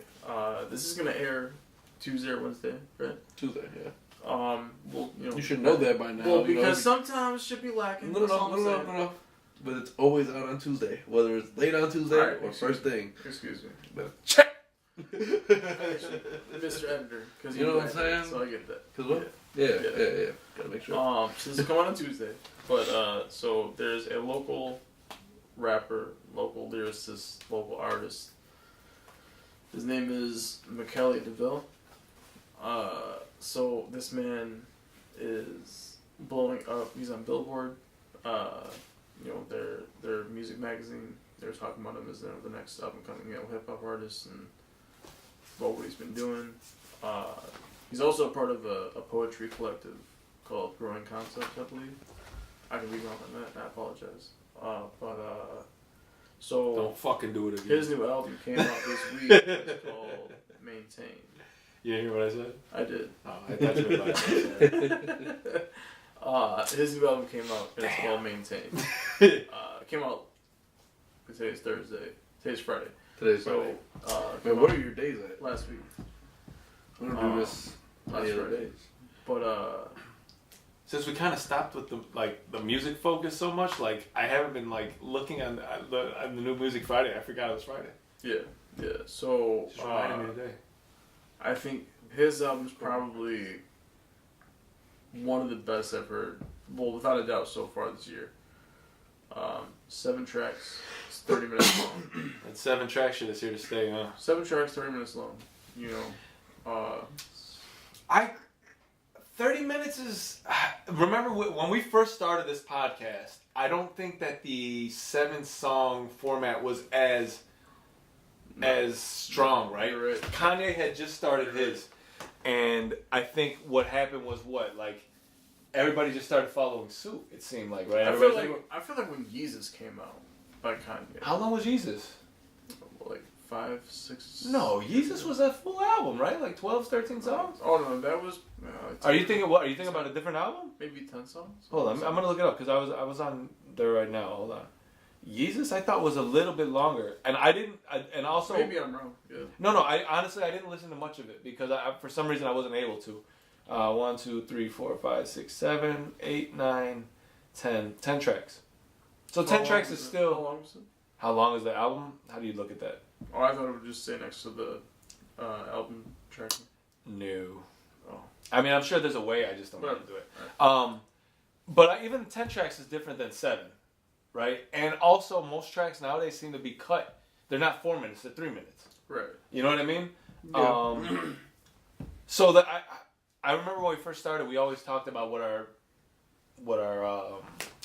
this is gonna air Tuesday or Wednesday, right? Tuesday, yeah. Well, You should know that by now. Well, you know, because sometimes shit be lacking. No. But it's always out on Tuesday, whether it's late on Tuesday Right, or first thing. Excuse me, Check. Mr. Editor, because You know what I'm saying? So I get that. Cause what? Yeah. Gotta make sure. So this is coming on Tuesday, but so there's a local rapper, local lyricist, local artist. His name is Macaulay DeVille. So this man is blowing up. He's on Billboard. Their music magazine. They're talking about him as the next up and coming hip hop artist and what he's been doing. He's also a part of a poetry collective called Growing Concept, I believe. I can be wrong on that. I apologize. So Don't fucking do it again. his new album came out this week. It's called Maintain. You didn't hear what I said? I did. Oh, I thought you were lying. His new album came out and it's called Maintain. It came out. Today's Thursday. Today's Friday. Today's So, Friday. Man, what are your days at? last week. We're gonna do this Last any other Friday. days. But Since we kind of stopped with the music focus so much, like I haven't been like looking on the new Music Friday. I forgot it was Friday. yeah. So Just reminded me today. I think his album's probably one of the best I've heard. Well, without a doubt, so far this year. 7 tracks, it's 30 minutes long. That 7 track shit is here to stay, huh? 7 tracks, 30 minutes long. 30 minutes is. Remember when we first started this podcast? I don't think that the 7-song format was as strong, right? You're right. Kanye had just started his, and I think what happened was everybody just started following suit. It seemed like, right? I feel like when Yeezus came out by Kanye. How long was Jesus? Like 5, 6. No, Jesus was a full album, right? Like 12, 13 songs. Oh no, that was. Are you thinking what? Are you thinking about a different album? Maybe 10 songs. Hold on, I'm gonna look it up because I was on there right now. Hold on. Jesus, I thought was a little bit longer, and I didn't. And also, Maybe I'm wrong. Yeah. no. I honestly didn't listen to much of it because for some reason I wasn't able to. 1, 2, 3, 4, 5, 6, 7, 8, 9, 10. 10 tracks. So 10 tracks is still. How long was it? How long is the album? How do you look at that? Oh, I thought it would just say next to the album tracking. No. Oh. I mean, I'm sure there's a way. I just don't want to do it. Right. But even 10 tracks is different than 7. right? And also, most tracks nowadays seem to be cut. They're not 4 minutes; they're 3 minutes. Right. You know what I mean? Yeah. So that I remember when we first started, we always talked about what our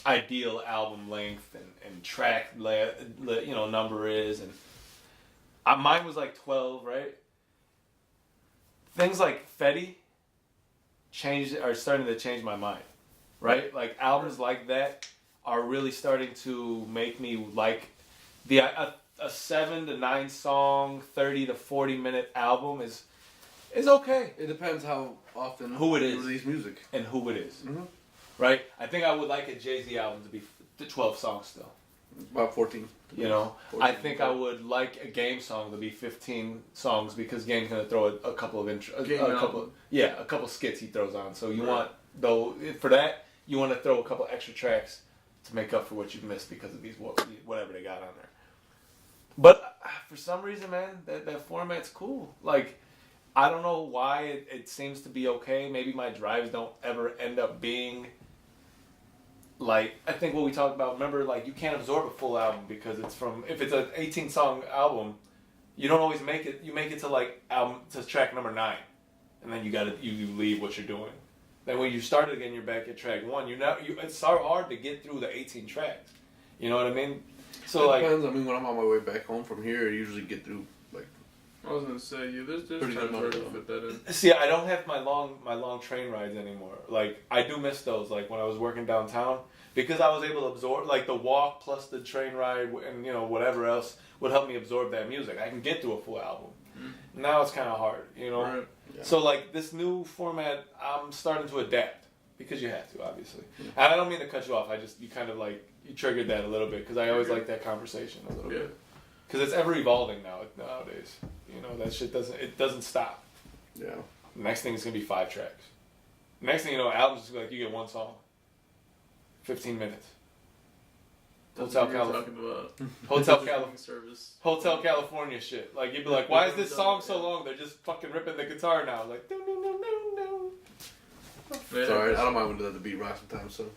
ideal album length and track number is, and mine was like 12, right? Things like Fetty are starting to change my mind, right? Like albums like that are really starting to make me like a 7 to 9 song, 30 to 40 minute album is okay. It depends how often Who it you is. release music. And who it is. Mm-hmm. Right? I think I would like a Jay-Z album to be 12 songs still. About 14. You know? 14, I think I would like a Game song to be 15 songs because Game's going to throw a couple of a couple skits he throws on. So you want, though, for that, you want to throw a couple extra tracks to make up for what you've missed because of these whatever they got on there. But for some reason, man, that format's cool. Like, I don't know why it seems to be okay. Maybe my drives don't ever end up being like, I think what we talked about, remember, like, you can't absorb a full album because if it's an 18 song album, you don't always make it, you make it to track number 9. And then you leave what you're doing. Then when you start it again, you're back at track 1. It's so hard to get through the 18 tracks. You know what I mean? So it depends. I mean, when I'm on my way back home from here, I usually get through, like... I was going to say, there's Pretty times good where I can amount. fit that in. See, I don't have my long train rides anymore. Like, I do miss those, like, when I was working downtown. Because I was able to absorb, like, the walk plus the train ride and, whatever else would help me absorb that music. I can get through a full album. Mm-hmm. Now it's kind of hard, Right. Yeah. So, like, this new format, I'm starting to adapt. Because you have to, obviously. And I don't mean to cut you off. You kind of, like, you triggered that a little bit. Because I always like that conversation a little bit. Because it's ever evolving nowadays. That shit doesn't stop. Yeah. Next thing is going to be 5 tracks. Next thing you know, albums is like you get one song. 15 minutes. Hotel California service. Hotel California shit. Like, you'd be like, why is this song so long? They're just fucking ripping the guitar now. Like, no, no, no, no, no. It's alright. I don't mind when the beat rocks sometimes, so...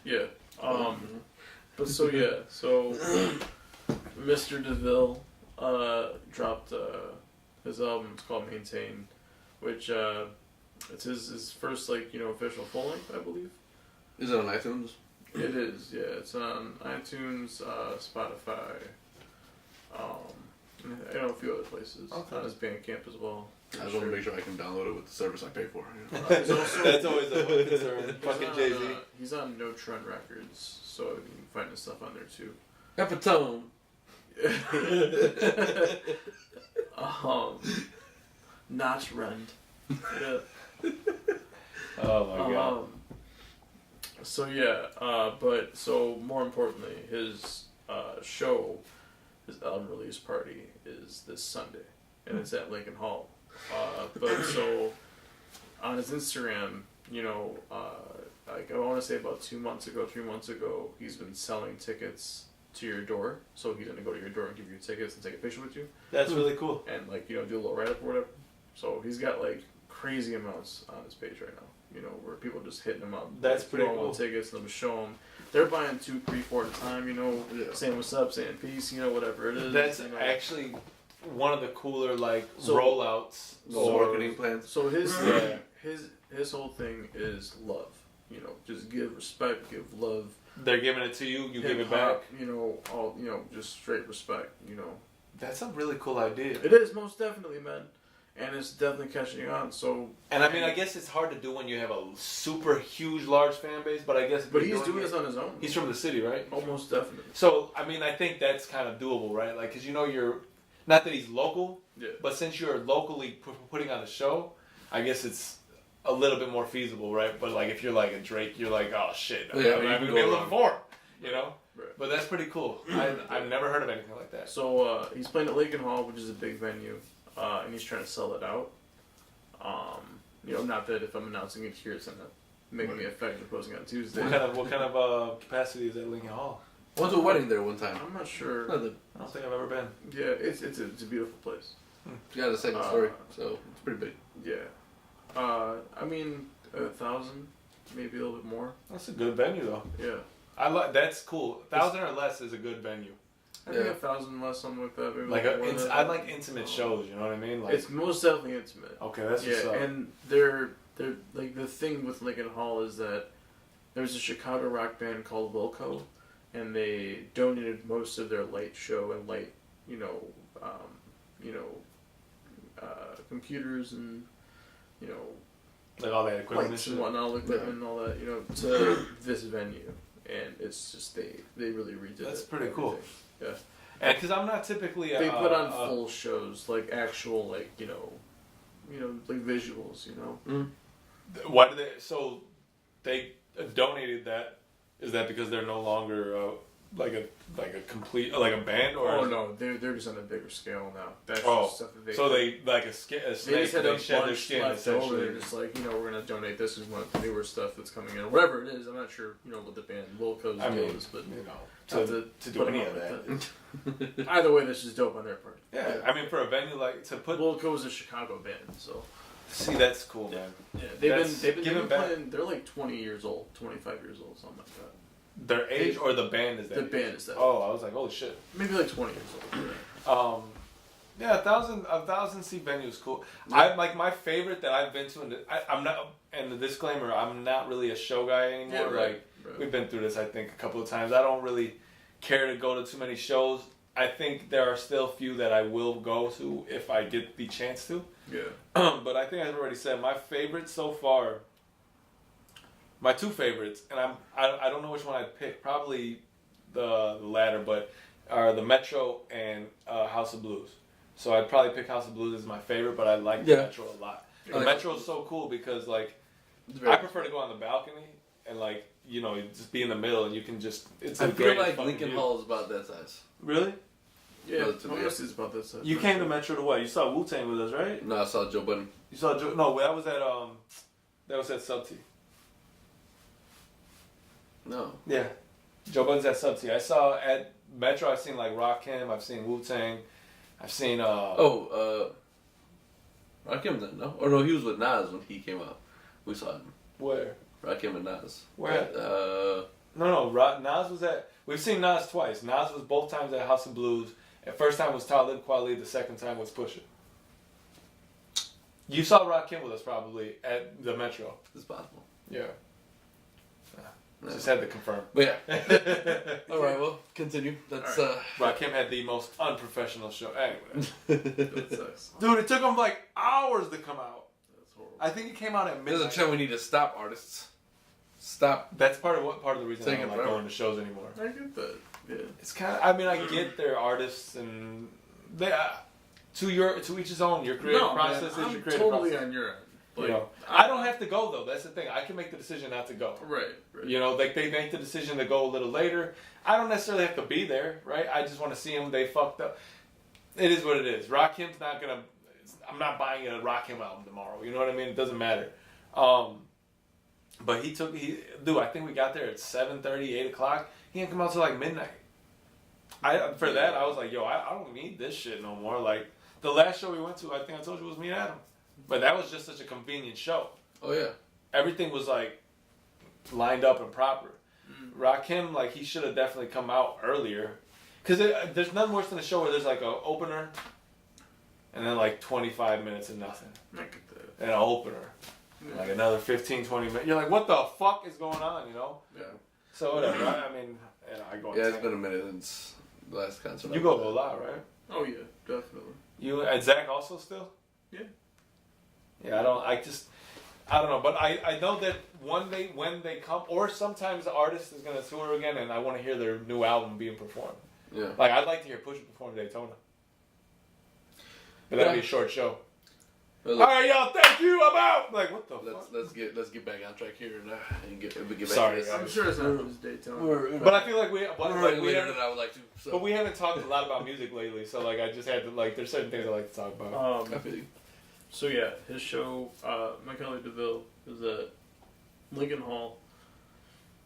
Yeah. But so Mr. DeVille dropped his album. It's called Maintain, which it's his first official full length, I believe. Is it on iTunes? It is, yeah. It's on iTunes, Spotify, a few other places. Okay. On his Bandcamp as well. I just want to make sure I can download it with the service I pay for. That's always a concern. Fucking Jay-Z. He's on No Trend Records, so you can find his stuff on there too. Epi-Tome. Not Rend. Yeah. Oh my god. So more importantly, his show, his album release party is this Sunday, and it's at Lincoln Hall. But so on his Instagram, like I want to say about 3 months ago, he's been selling tickets to your door. So he's gonna go to your door and give you tickets and take a picture with you. That's really cool. And do a little write up or whatever. So he's got crazy amounts on his page right now. Where people are just hitting him up. That's pretty cool. Tickets and them show them. They're buying 2, 3, 4 at a time. Saying what's up, saying peace. Whatever it is. That's actually one of the cooler rollouts or marketing plans. So his whole thing is love. Just give respect, give love. They're giving it to you, you give it back. Just straight respect. That's a really cool idea. It is most definitely, man. And it's definitely catching on. So, and I mean, I guess it's hard to do when you have a super huge, large fan base. But I guess, he's doing this on his own. He's from the city, right? Almost definitely. So, I mean, I think that's kind of doable, right? Like, because you're not that he's local, but since you're locally putting on a show, I guess it's a little bit more feasible, right? But if you're like a Drake, you're like, oh shit, I'm gonna be able to perform, Right. But that's pretty cool. I've never heard of anything like that. So he's playing at Lincoln Hall, which is a big venue. And he's trying to sell it out. Not that if I'm announcing it here, it's not making me effective posting on Tuesday. What kind of capacity is at Lincoln Hall? I went to a wedding there one time. I'm not sure. I don't think I've ever been. Yeah, it's a beautiful place. It's got a second story, so it's pretty big. Yeah. I mean, 1,000, maybe a little bit more. That's a good venue, though. Yeah. I like that's cool. 1,000 or less is a good venue. I think 1,000 less, something like that. Maybe Like more I like intimate shows. You know what I mean? Like it's most definitely intimate. okay, that's what's up. And they're like the thing with Lincoln Hall is that there's a Chicago rock band called Wilco, and they donated most of their light show and light, computers and like all that equipment lights and whatnot, all equipment and all that, to this venue, and it's just they really redid it. That's pretty cool. Yeah, and because I'm not typically they put on full shows, like actual like visuals. Why do they? So they donated that. Is that because they're no longer like a complete like a band or? Oh no, they're just on a bigger scale now. That's just stuff that they. So they like a snake. They just had a shed their bunch skin left over. essentially. They're just like we're gonna donate this is one of the newer stuff that's coming in, whatever it is. I'm not sure what the band Wilco's deal is, but to do any of that. Either way, this is dope on their part. Yeah, I mean for a venue like to put Wilco's a Chicago band, so. See, that's cool, man. Yeah, they've been back. playing. They're like 20 years old, 25 years old, something like that. Their age or the band is that? The band is that. Oh, I was like, holy shit. Maybe like 20 years old. Yeah, 1,000 seat venue is cool. Yeah. I like my favorite that I've been to, and I'm not. And the disclaimer, I'm not really a show guy anymore. Yeah, right. We've been through this, I think, a couple of times. I don't really care to go to too many shows. I think there are still few that I will go to if I get the chance to. Yeah. But I think I've already said my favorite so far. My two favorites, and I don't know which one I'd pick. Probably the latter, but are the Metro and House of Blues. So I'd probably pick House of Blues as my favorite, but I like the Metro a lot. The Metro is so cool because I prefer to go on the balcony and just be in the middle and you can just. I feel like Lincoln Hall is about that size. Really? Yeah, almost is about that size. You came to Metro to what? You saw Wu-Tang with us, right? No, I saw Joe Budden. You saw Joe? No, that was at Sub T. No. Yeah, Joe Budden's at Sub T. I saw at Metro. I've seen like Rakim. I've seen Wu-Tang. I've seen. Rakim then no? Or no, he was with Nas when he came out. We saw him. Where? Rakim and Nas. Where? No. Nas was at. We've seen Nas twice. Nas was both times at House of Blues. The first time was Talib Kweli. The second time was Pusha. You saw Rakim with us probably at the Metro. It's possible. Yeah. Just had to confirm. But yeah. All right, well, continue. That's Rakim had the most unprofessional show. Anyway. That sucks. Dude, it took him like hours to come out. That's horrible. I think it came out at midnight. There's a trend we need to stop artists. Stop. That's part of the reason I Taking don't like forever. going to shows anymore. I get that. Yeah. It's kind of. I mean, I get they're artists and they. To each his own. Your creative process is your creative totally process. on your end. I don't have to go though. That's the thing. I can make the decision not to go. Right. They make the decision to go a little later. I don't necessarily have to be there, right? I just want to see them. They fucked up. It is what it is. Rakim's not gonna. I'm not buying a Rakim album tomorrow. You know what I mean? It doesn't matter. But I think we got there at 7:30, 8 o'clock. He didn't come out till like midnight. I was like, yo, I don't need this shit no more. Like the last show we went to, I think I told you was me and Adam. But that was just such a convenient show. Oh yeah. Everything was like lined up and proper. Rakim, he should have definitely come out earlier. Because there's nothing worse than a show where there's like an opener and then like 25 minutes of nothing. I get that. And an opener. Yeah. Like another 15, 20 minutes. You're like, what the fuck is going on, Yeah. So whatever. I mean, I go. Yeah, it's been a minute since the last concert. You go to a lot, right? Oh yeah, definitely. You and Zach also still? Yeah. Yeah, I don't know, but I know that when they come, or sometimes the artist is going to tour again, and I want to hear their new album being performed. Yeah. Like, I'd like to hear Pusha perform Daytona. But that'd be a short show. Well, all right, y'all, thank you, I'm out! Like, what the fuck? Let's get back on track here and get back Sorry, to this. I'm sure it's not his Daytona. But I feel like we later than I would like to. So. But we haven't talked a lot about music lately, so I just had to there's certain things I like to talk about. I feel you. So yeah, his show, Michael DeVille, is at Lincoln Hall.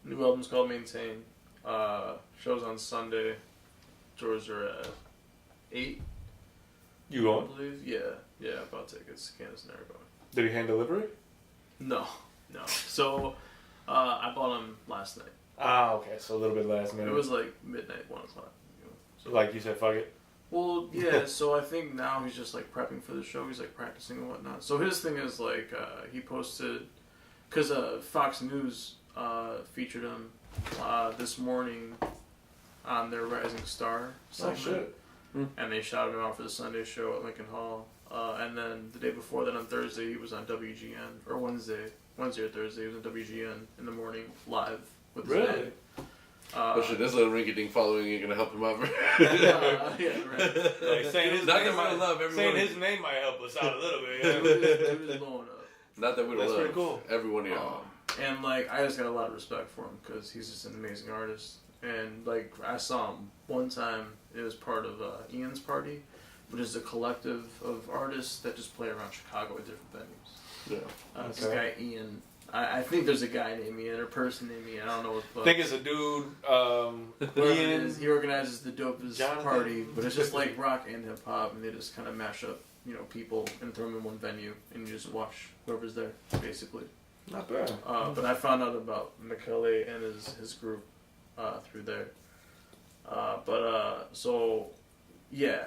New album's called Maintain. Shows on Sunday. Doors are at 8. You going? I believe. Yeah, I bought tickets. Candace and I are going. Did he hand delivery? No. So, I bought them last night. Ah, okay, so a little bit last minute. It was like midnight, 1 o'clock. So like you said, fuck it. Well, yeah. So I think now he's just like prepping for the show. He's like practicing and whatnot. So his thing is like he posted because Fox News featured him this morning on their Rising Star segment. Oh shit. And they shouted him out for the Sunday show at Lincoln Hall. And then the day before that, on Thursday, he was on WGN, or Wednesday or Thursday, he was on WGN in the morning, live with his band. Oh shit, this little rinky-dink following ain't gonna help him out. Yeah, right. Like saying his Not name that we don't love everyone. saying his name might help us out a little bit. Yeah. It was blowing up. Not that we don't That's love pretty cool. every one of y'all. And like, I just got a lot of respect for him because he's just an amazing artist. And like, I saw him one time. It was part of Ian's Party, which is a collective of artists that just play around Chicago at different venues. Yeah. This guy Ian. I think there's a guy named Ian or a person named Ian. I don't know what. I think it's a dude. Ian. He organizes the dopest Jonathan. party, but it's just like rock and hip hop, and they just kind of mash up, people and throw them in one venue, and you just watch whoever's there, basically. Not bad. But I found out about Michele and his group through there. So yeah,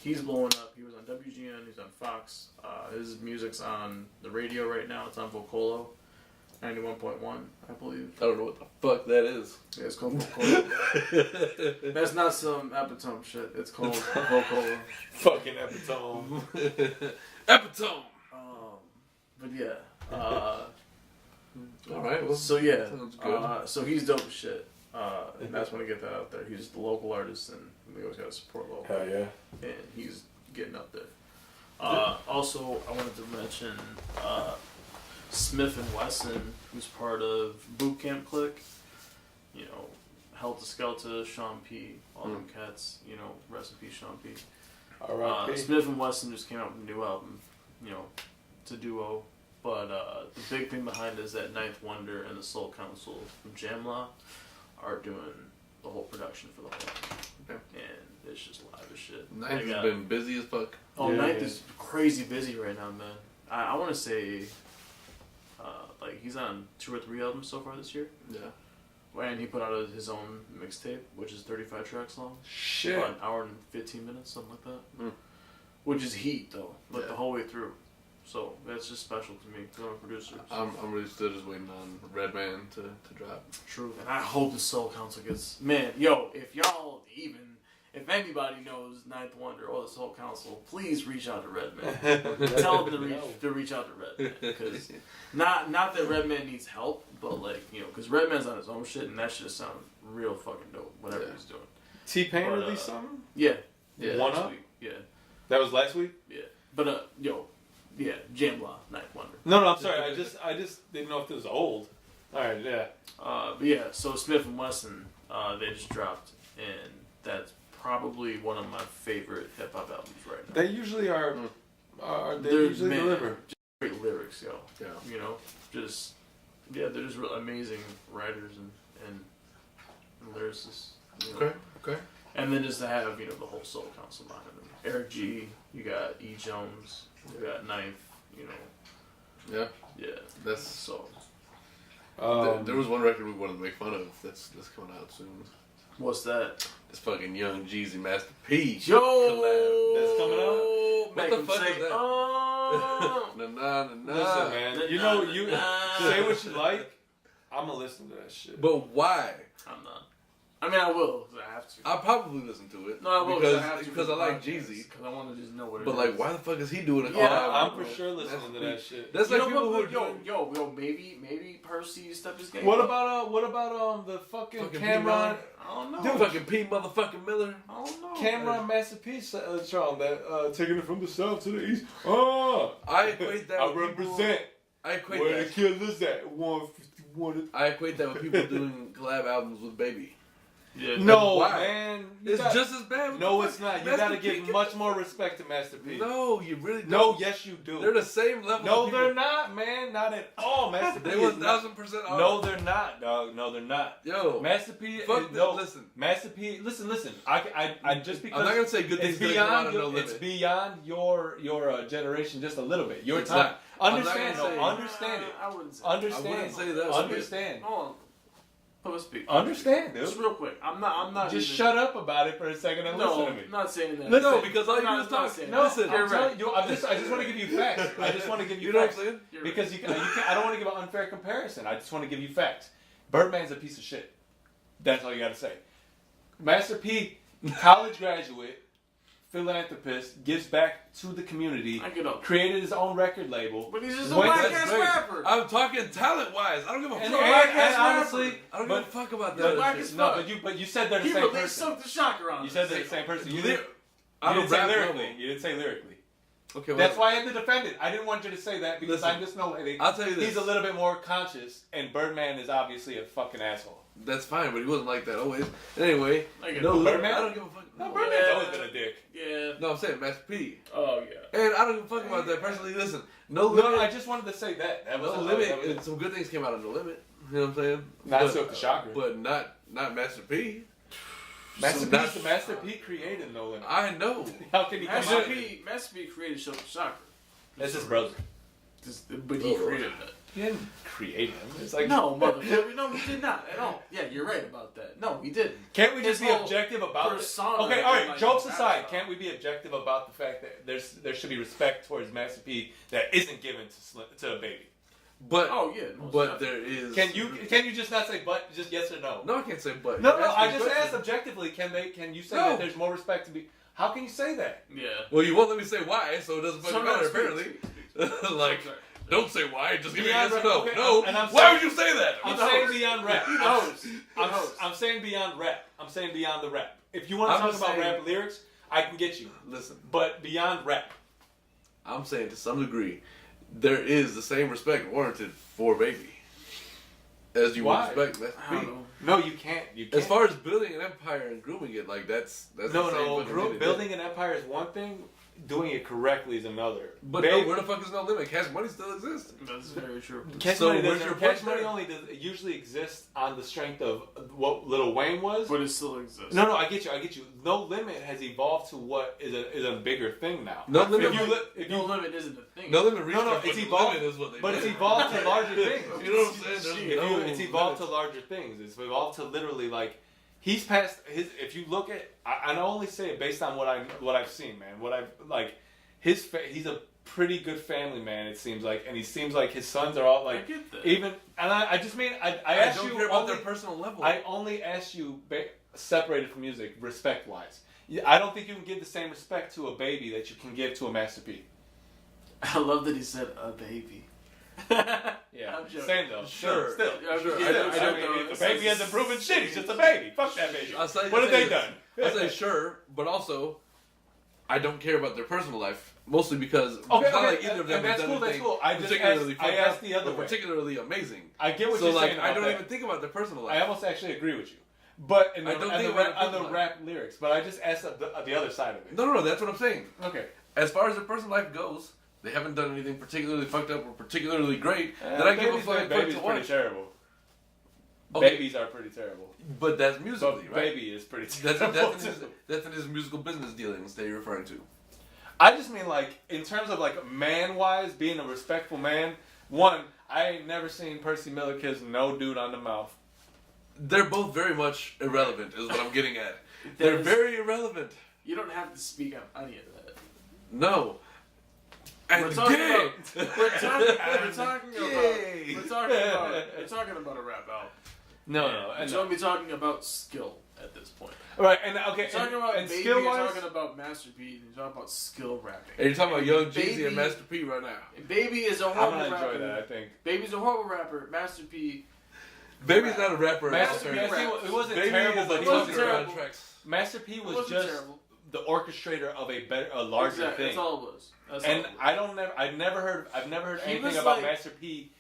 he's blowing up. He was on WGN. He's on Fox. His music's on the radio right now. It's on Vocolo, 91.1, I believe. I don't know what the fuck that is. Yeah, it's called Vocolo. That's not some Epi-Tome shit. It's called Vocolo. Fucking Epi-Tome. Epi-Tome. But yeah. Alright, well. So yeah. Sounds good. So he's dope as shit. And that's when I get that out there. He's the local artist, and we always gotta support local. Hell yeah. And he's getting up there. Also, I wanted to mention Smith and Wesson, who's part of Boot Camp Clique. Helter Skelter, Sean P, all them cats. Rest in peace, Sean P. Alright. Smith and Wesson just came out with a new album. It's a duo. But the big thing behind it is that Ninth Wonder and the Soul Council from Jamla are doing the whole production for the whole album. Okay. And it's just live as shit. Ninth has been busy as fuck. Oh, Yeah, Ninth yeah. is crazy busy right now, man. I want to say, he's on 2 or 3 albums so far this year. Yeah. And he put out his own mixtape, which is 35 tracks long. Shit. About an hour and 15 minutes, something like that. Which is heat, though, the whole way through. So that's just special to me, because I'm a producer. So. I'm really still just waiting on Redman to drop. True. And I hope the Soul Council gets... Man, yo, if anybody knows Ninth Wonder or the Soul Council, please reach out to Redman. Tell them to reach out to Redman. Because not that Redman needs help, but because Redman's on his own shit, and that shit sounds real fucking dope, whatever he's doing. T-Pain released something? Yeah. One last up? week. Yeah. That was last week? Yeah. But, yeah, Jamla, Ninth Wonder. No, I'm sorry. I just didn't know if it was old. Alright, yeah. But yeah, so Smith and Wesson, they just dropped, and that's probably one of my favorite hip hop albums right now. They usually are. They They're- usually man, deliver. just great lyrics, yo. Yeah. They're just real amazing writers and lyricists. Okay. And then just to have the whole Soul Council behind them. Eric G, you got E. Jones, you got Ninth, Yeah. Yeah. That's So there was one record we wanted to make fun of that's coming out soon. what's that? This fucking Young Jeezy Master P. Yo, collab. That's coming out? What Make the him fuck say, is that? oh. Nah. Listen, man. You say what you like. I'm gonna listen to that shit. But why? I'm not. I mean, I will, because I have to. I'll probably listen to it. No, I will, because I like Jeezy. Because I want to just know what it But is. why the fuck is he doing it? Yeah, I'm for sure listening to that shit. That's like people who are yo, maybe Percy stepped his game. What about the fucking Cameron? I don't know. Dude, fucking P motherfucking Miller. I don't know. Cameron Masterpiece song that taking it from the south to the east. Oh, I equate that. I with represent People, I equate where that. the killers at 151. I equate that with people doing collab albums with Baby. Yeah, No, Why? man. It's just as bad. No, it's not. You Master gotta P give can- much more respect to Master P. No, you really don't. No, yes, you do. They're the same level. No, of people. they're not, man. Not at all. Master P. They is 1000% off. No, they're not, dog. No, they're not. Yo, Master P. fuck no. listen. Master P. Listen. I just because I'm not gonna say good things it's that come out beyond of No your, it's Limit. beyond your generation just a little bit. Your It's time. not. Understand? I'm not gonna No, understand it. I wouldn't say. Understand. I wouldn't say that. Understand. Hold on. Public speak. Understand, dude. Just real quick. I'm not. Just even, shut up about it for a second and listen to me. I'm not saying that. Listen, No, because all you do is talk. No, Listen, I'm telling you, I just want to give you facts. I just want to give you, You know what I'm facts. saying? Because you can't, I don't want to give an unfair comparison. I just want to give you facts. Birdman's a piece of shit. That's all you got to say. Master P, college graduate, philanthropist, gives back to the community, I get up. created his own record label. But he's just a went whack to- ass Great. rapper. I'm talking talent-wise. I don't give a And, fuck. and honestly, I don't give a fuck about But that. whack shit. as no, fuck. but you said they're the He same really person. sucked the shocker on You us. said they're the same person. You Ly- didn't, I you don't didn't say rap lyrically. level. You didn't say lyrically. Okay, well, That's why I had to defend it. I didn't want you to say that because Listen, I'm just no lady. I'll tell you this. He's a little bit more conscious, and Birdman is obviously a fucking asshole. That's fine, but he wasn't like that always. Anyway, I get no, it. Birdman? I don't give a fuck. No, No, Birdman's Yeah. always been a dick. Yeah. no, I'm saying Master P. Oh yeah. And I don't give a fuck about that personally. Listen, no No, limit. I just wanted to say that. That was No that limit. was- And some good things came out of No Limit. You know what I'm saying? Not Silk the Shocker. But not Master P. Master So P, that's- Master P created No Limit. I know. How can he come Master out? P created Show the Shocker. That's his brother. But he created that. He didn't create him. It's like No, motherfucker. No, he did not at all. Yeah, you're right about that. No, he didn't. Can't we just His be whole objective about it? persona Okay, all right. like Jokes that aside, stuff. can't we be objective about the fact that there should be respect towards Master P that isn't given to a baby? But Oh yeah. most but definitely. Can there is. you just not say but, just yes or no? No, I can't say but. No, You're I asking just a question. asked objectively. Can you say No. that there's more respect to be? How can you say that? Yeah. Well, you won't let me say why, so it doesn't fucking So, matter. no, speak, Apparently, speak. like, don't say why. Just give me a Beyond yes or no. rap, okay, No. and I'm Why saying- would you say that? I'm He saying knows. beyond rap. He knows. I'm saying beyond rap. I'm saying beyond the rap. If you want to I'm talk just about saying- rap lyrics, I can get you. Listen, But beyond rap, I'm saying to some degree, there is the same respect warranted for Baby as you would Why? respect Master I don't P. know. no, you can't. You can't. As far as building an empire and grooming it, like that's no, the same no. fucking thing. Building an empire is one thing. Doing it correctly is another. But Baby- no, where the fuck is No Limit? Cash Money still exists. That's very true. Cash So Money where's doesn't. your Cash point Money there? only usually exists on the strength of what Lil Wayne was. But it still exists. No, I get you. No Limit has evolved to what is a bigger thing now. No Limit. If No you limit isn't a thing. No Limit reached No, their it's fucking evolved- limit is what they but did. it's evolved to larger things. You know what I'm saying? There's no It's evolved to limits. larger things. It's evolved to literally like he's past his. If you look at, I only say it based on what I've seen, man. What I've like, he's a pretty good family man. It seems like, and he seems like his sons are all I like get that. even. And I just mean I I asked don't you care about only, their personal level. I only asked you separated from music, respect wise. I don't think you can give the same respect to a baby that you can give to a Master P. I love that he said a baby. Yeah, I'm joking. same though. Sure. Still. Yeah, Sure. yeah, I Still, don't mean, know. the baby hasn't proven shit. He's just a baby. Fuck that baby. I'll say- What have say they this. done? I say sure, but also I don't care about their personal life, mostly because it's Okay, not like either of them and have that's done cool. That's anything cool. I just particularly asked, I fucked asked up the other or way. particularly amazing. I get what So you're like saying. I about don't that. even think about their personal I life. almost actually agree with you, but in the, I don't on, think the about rap, it on the personally. rap lyrics. But I just asked the other side of it. No, that's what I'm saying. Okay. As far as their personal life goes, they haven't done anything particularly fucked up or particularly great that I give a fuck Baby's to pretty watch. terrible. Okay. Babies are pretty terrible. But that's So musically, right? baby is pretty That's terrible. that's in his musical business dealings that you're referring to. I just mean like in terms of like man wise, being a respectful man. One, I ain't never seen Percy Miller kiss no dude on the mouth. They're both very much irrelevant, is what I'm getting at. They're There's- very irrelevant. You don't have to speak on any of that. No. And We're talking gay. about we're talking Gay. we're talking about a rap album. No, And so we're talking about skill at this point. Right, and okay, You're talking about and Baby, skill you're wise, talking about Master P, and you're talking about skill rapping. And you're talking about Young Jeezy Baby- and Master P right now. And Baby is a I'm horrible gonna rapper. enjoy that. I think. Baby's a horrible rapper. Master P. Baby's not a rapper. Master P P, rap. it wasn't Baby terrible, is but a he wasn't wasn't terrible. terrible. tracks. Master P was wasn't just terrible. the orchestrator of a larger Exactly, thing. That's all it was. That's And all it was. I've never heard He anything was about like- Master P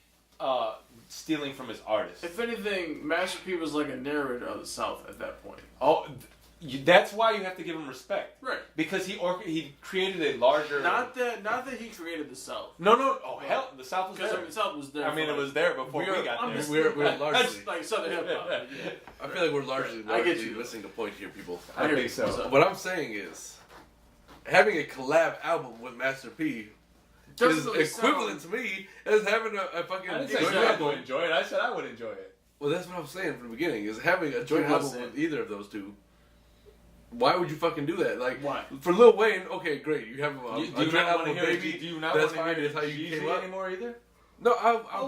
stealing from his artist. If anything, Master P was like a narrator of the South at that point. Oh, that's why you have to give him respect Right. because he created a larger. Not that he created the South. No. Oh hell, the South was Because there. the South was there. I mean, for it was there before we got I'm there. just- We're largely. That's like Southern hip hop. Yeah. I feel like we're I get you. missing the point here, people. I hear think you. so. What's up? What I'm saying is, having a collab album with Master P Doesn't is really equivalent to me as having a fucking. I didn't say Exactly. you had to enjoy it. I said I would enjoy it. Well, that's what I was saying from the beginning. Is having a joint What album was it? with either of those two. Why would you fucking do that? Like, Why? For Lil Wayne, okay, great. You have a Do joint you not album want to with hear? Baby. Do you not That's want to fine. hear That's how you came Jeezy up. anymore either? No,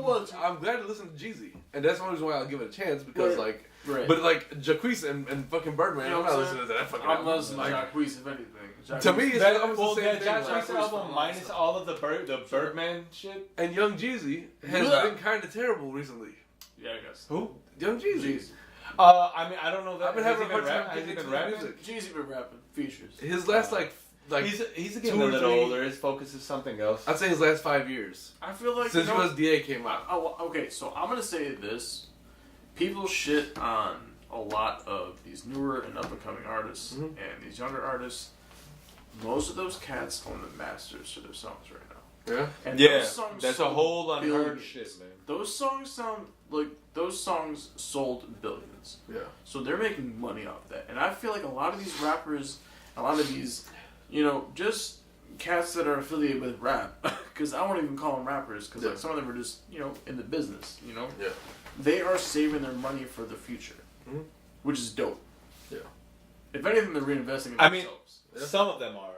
well, I'm glad to listen to Jeezy, and that's the only reason why I'll give it a chance because Right. like, Right. but like Jacquees and fucking Birdman, You know I'm what not I'm listening to that fucking I'm album. listening to Like, Jacquees, if anything. to me, it's That, almost well, the same that thing. Josh like- Jackson album minus all of the Birdman shit. and Young Jeezy has Yeah. been kind of terrible recently. Yeah, I guess. Who? Young Jeezy. Jeezy. I mean, I don't know that. I've been has having he a been hard time Has he getting been into rapping? music. Jeezy been rapping features. His last like He's getting 2 a or little 3 older. His focus is something else. I'd say his last 5 years I feel like since you know, USDA came out. okay, so I'm gonna say this: people shit on a lot of these newer and up and coming artists Mhm. and these younger artists. Most of those cats own the masters to their songs right now. Yeah. And Yeah, those songs that's a sold whole unheard billions. shit, man. Those songs sound like those songs sold billions. Yeah. So they're making money off that. And I feel like a lot of these rappers, a lot of these, you know, just cats that are affiliated with rap, because I won't even call them rappers, because like some of them are just, you know, in the business, you know? Yeah. They are saving their money for the future, Mhm. which is dope. Yeah. If anything, they're reinvesting in I mean, themselves. Yeah. Some of them are.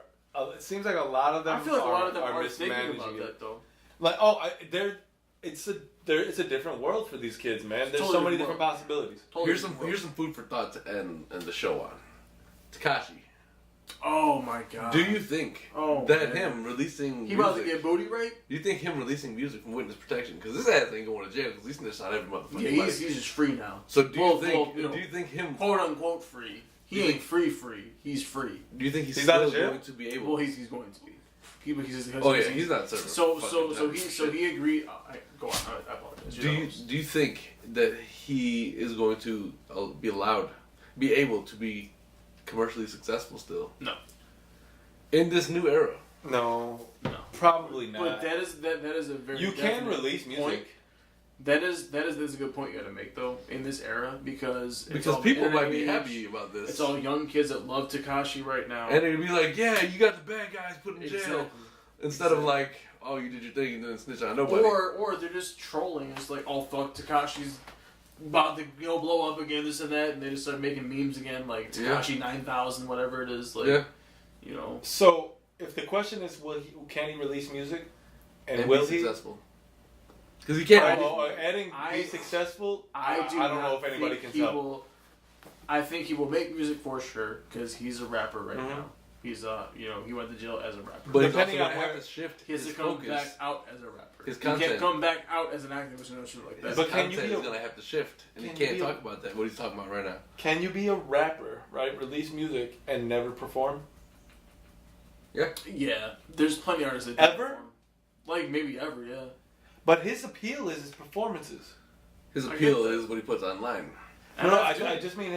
It seems like a lot of them. I feel like a lot of them are are thinking mismanaging about it. that, though. Like, it's a different world for these kids, man. There's Totally so many different different possibilities. Totally Here's some food for thought to end the show on. Tekashi. Oh my god. Do you think Oh, that man. him releasing He about to music, get booty raped? do you think him releasing music from witness protection? Because this ass ain't going to jail because he snitched on every motherfucker. Yeah, he's just free now. So do you Well, think? you know, do you think him? quote unquote free. He You ain't free. He's free. Do you think he's He's out still of jail? going to be able? Well, he's going to be. Oh yeah, he's not serving. So fucking he agreed. Go on. I apologize. Do you think that he is going to be able to be commercially successful still? No. In this new era. No, No. probably But not. that is a very You can definite release point. music. That is a good point you got to make though in this era because it's all People might be internet happy age. about this. It's all young kids that love Tekashi right now. And they'd be like, yeah, you got the bad guys put in jail. Exactly. Instead of like, oh, you did your thing and then snitch on nobody. Or they're just trolling. It's like, oh fuck, Tekashi's about to blow up again, this and that, and they just start making memes again, like Tekashi 9000, whatever it is, like you know. So, if the question is, can he release music, and will be he? successful? Because he can't. Be successful. I don't know if anybody can tell. I think he will make music for sure because he's a rapper right Mhm. now. He's you know, he went to jail as a rapper. But he's also Depending gonna on have where- to shift he has his to come focus. back out as a rapper. His He content. can't come back out as an activist or no shit like that. His But can content you be is a- gonna have to shift, and he can you can't be a- talk about that. What he's talking about right now. Can you be a rapper, right? Release music and never perform? Yeah, there's plenty of artists that Ever? perform. Like maybe ever, yeah. But his appeal is his performances. His I appeal get that. is what he puts online. No, MF I just mean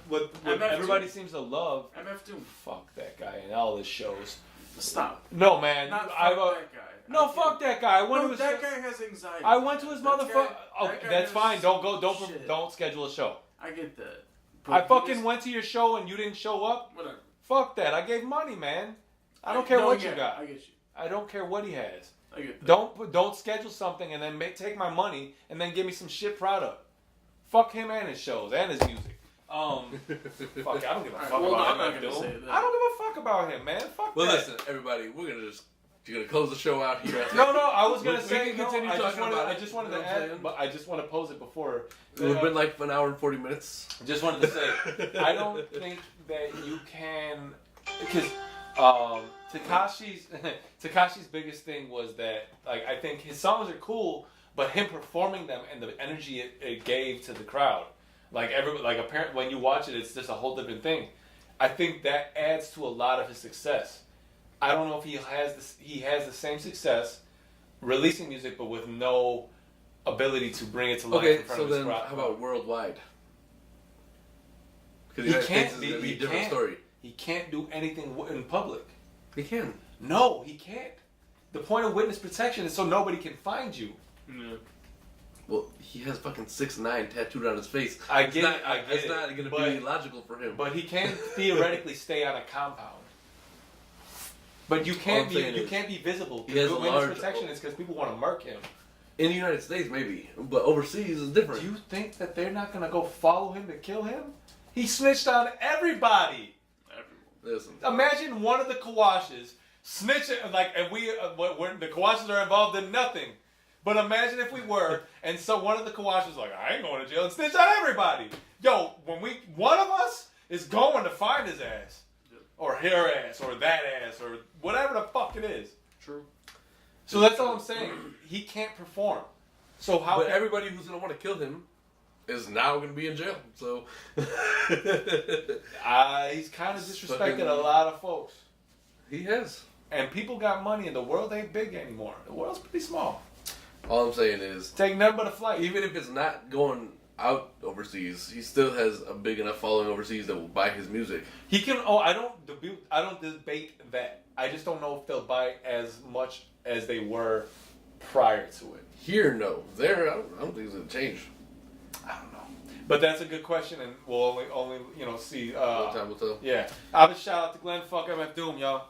what MF everybody too. seems to love. MF Doom. Fuck that guy in all his shows. Stop. No, man. Not fuck I've, that guy. no, I fuck can't- that guy. I went No, to his that guy has anxiety. I went to his That motherfucker. guy- Oh, that guy that's has fine. shit. Don't schedule a show. I get that. I But fucking he's- went to your show and you didn't show up. Whatever. Fuck that. I gave money, man. I don't care what you got. I get you. I don't care what he has. I get that. Don't schedule something and then take my money and then give me some shit product. Fuck him and his shows and his music. Fuck, I don't give a fuck well, about I'm him. not gonna say that. I don't give a fuck about him, man. Fuck Well, that. listen, everybody, you're gonna close the show out here. No, I was gonna We say. can continue I just talking wanted, about I it, just wanted you know to what I'm add, saying? but I just want to pose it before. We've been like an hour and 40 minutes. Just wanted to say, I don't think that you can, because Tekashi's biggest thing was that, like, I think his songs are cool, but him performing them and the energy it gave to the crowd, apparently when you watch it, it's just a whole different thing. I think that adds to a lot of his success. I don't know if he has the same success releasing music, but with no ability to bring it to life in Okay, front so of his then crowd. how about worldwide? Because He the United can't States is be- gonna be he a different can't. story. He can't do anything in public. He can. No, he can't. The point of witness protection is so nobody can find you. Yeah. Well, he has fucking 6'9" tattooed on his face. I It's get not, it. I get it's it. not going to But- be logical for him. But he can theoretically stay on a compound. But you All can't I'm be saying you is can't be visible. he has a Witness large- protection is because people want to murk him. In the United States, maybe, but overseas is different. Do you think that they're not gonna go follow him to kill him? He snitched on everybody. Listen, Imagine one of the Kawashes snitching, and the Kawashes are involved in nothing. But imagine if we were, and so one of the Kawashes like, I ain't going to jail, and snitch on everybody. Yo, one of us is going to find his ass, or her ass, or that ass, or whatever the fuck it is. True. So that's all I'm saying. He can't perform. So how? But everybody who's gonna want to kill him is now gonna be in jail. So he's kind of disrespecting a lot of folks. He has. And people got money, and the world ain't big anymore. The world's pretty small. All I'm saying is, Take nothing but a flight. even if it's not going out overseas, he still has a big enough following overseas that will buy his music. He can. Oh, I don't debate that. I just don't know if they'll buy as much as they were prior to it. Here, no. There, I don't think it's gonna change. I don't know. But that's a good question, and we'll only see. Time will tell. Yeah. I would shout out to Glenn. Fuck MF Doom, y'all.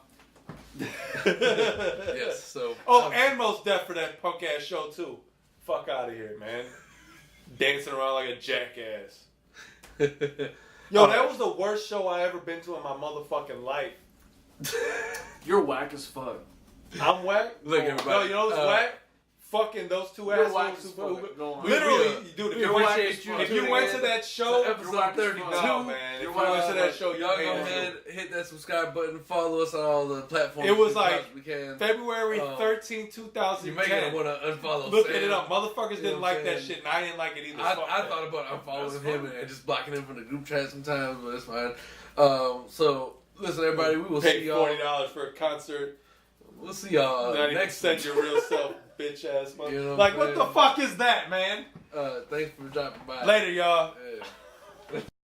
Yes. So. Oh, and Most Def for that punk ass show too. Fuck out of here, man. Dancing around like a jackass. Yo, that was the worst show I ever been to in my motherfucking life. You're whack as fuck. I'm whack. Look, everybody. No, you know what's whack? Fucking those two You're assholes. whack as fuck. Go on. Literally, dude. If you went to that show, Episode 32. no, man. If you went to that show, y'all go ahead, hit that subscribe button, follow us on all the platforms. It was like we can. February 13, 2010. You're making it want to unfollow. Looking Sam. it up. Motherfuckers You know didn't what I'm like that saying? shit, and I didn't like it either. I thought about unfollowing him and just blocking him from the group chat sometimes, but it's fine. So, listen, everybody, we will see Pay y'all. $40 for a concert. We'll see y'all Not even next send your real self, bitch ass. You know what Like, I'm what the saying? fuck is that, man? Thanks for dropping by. Later, y'all. Yeah.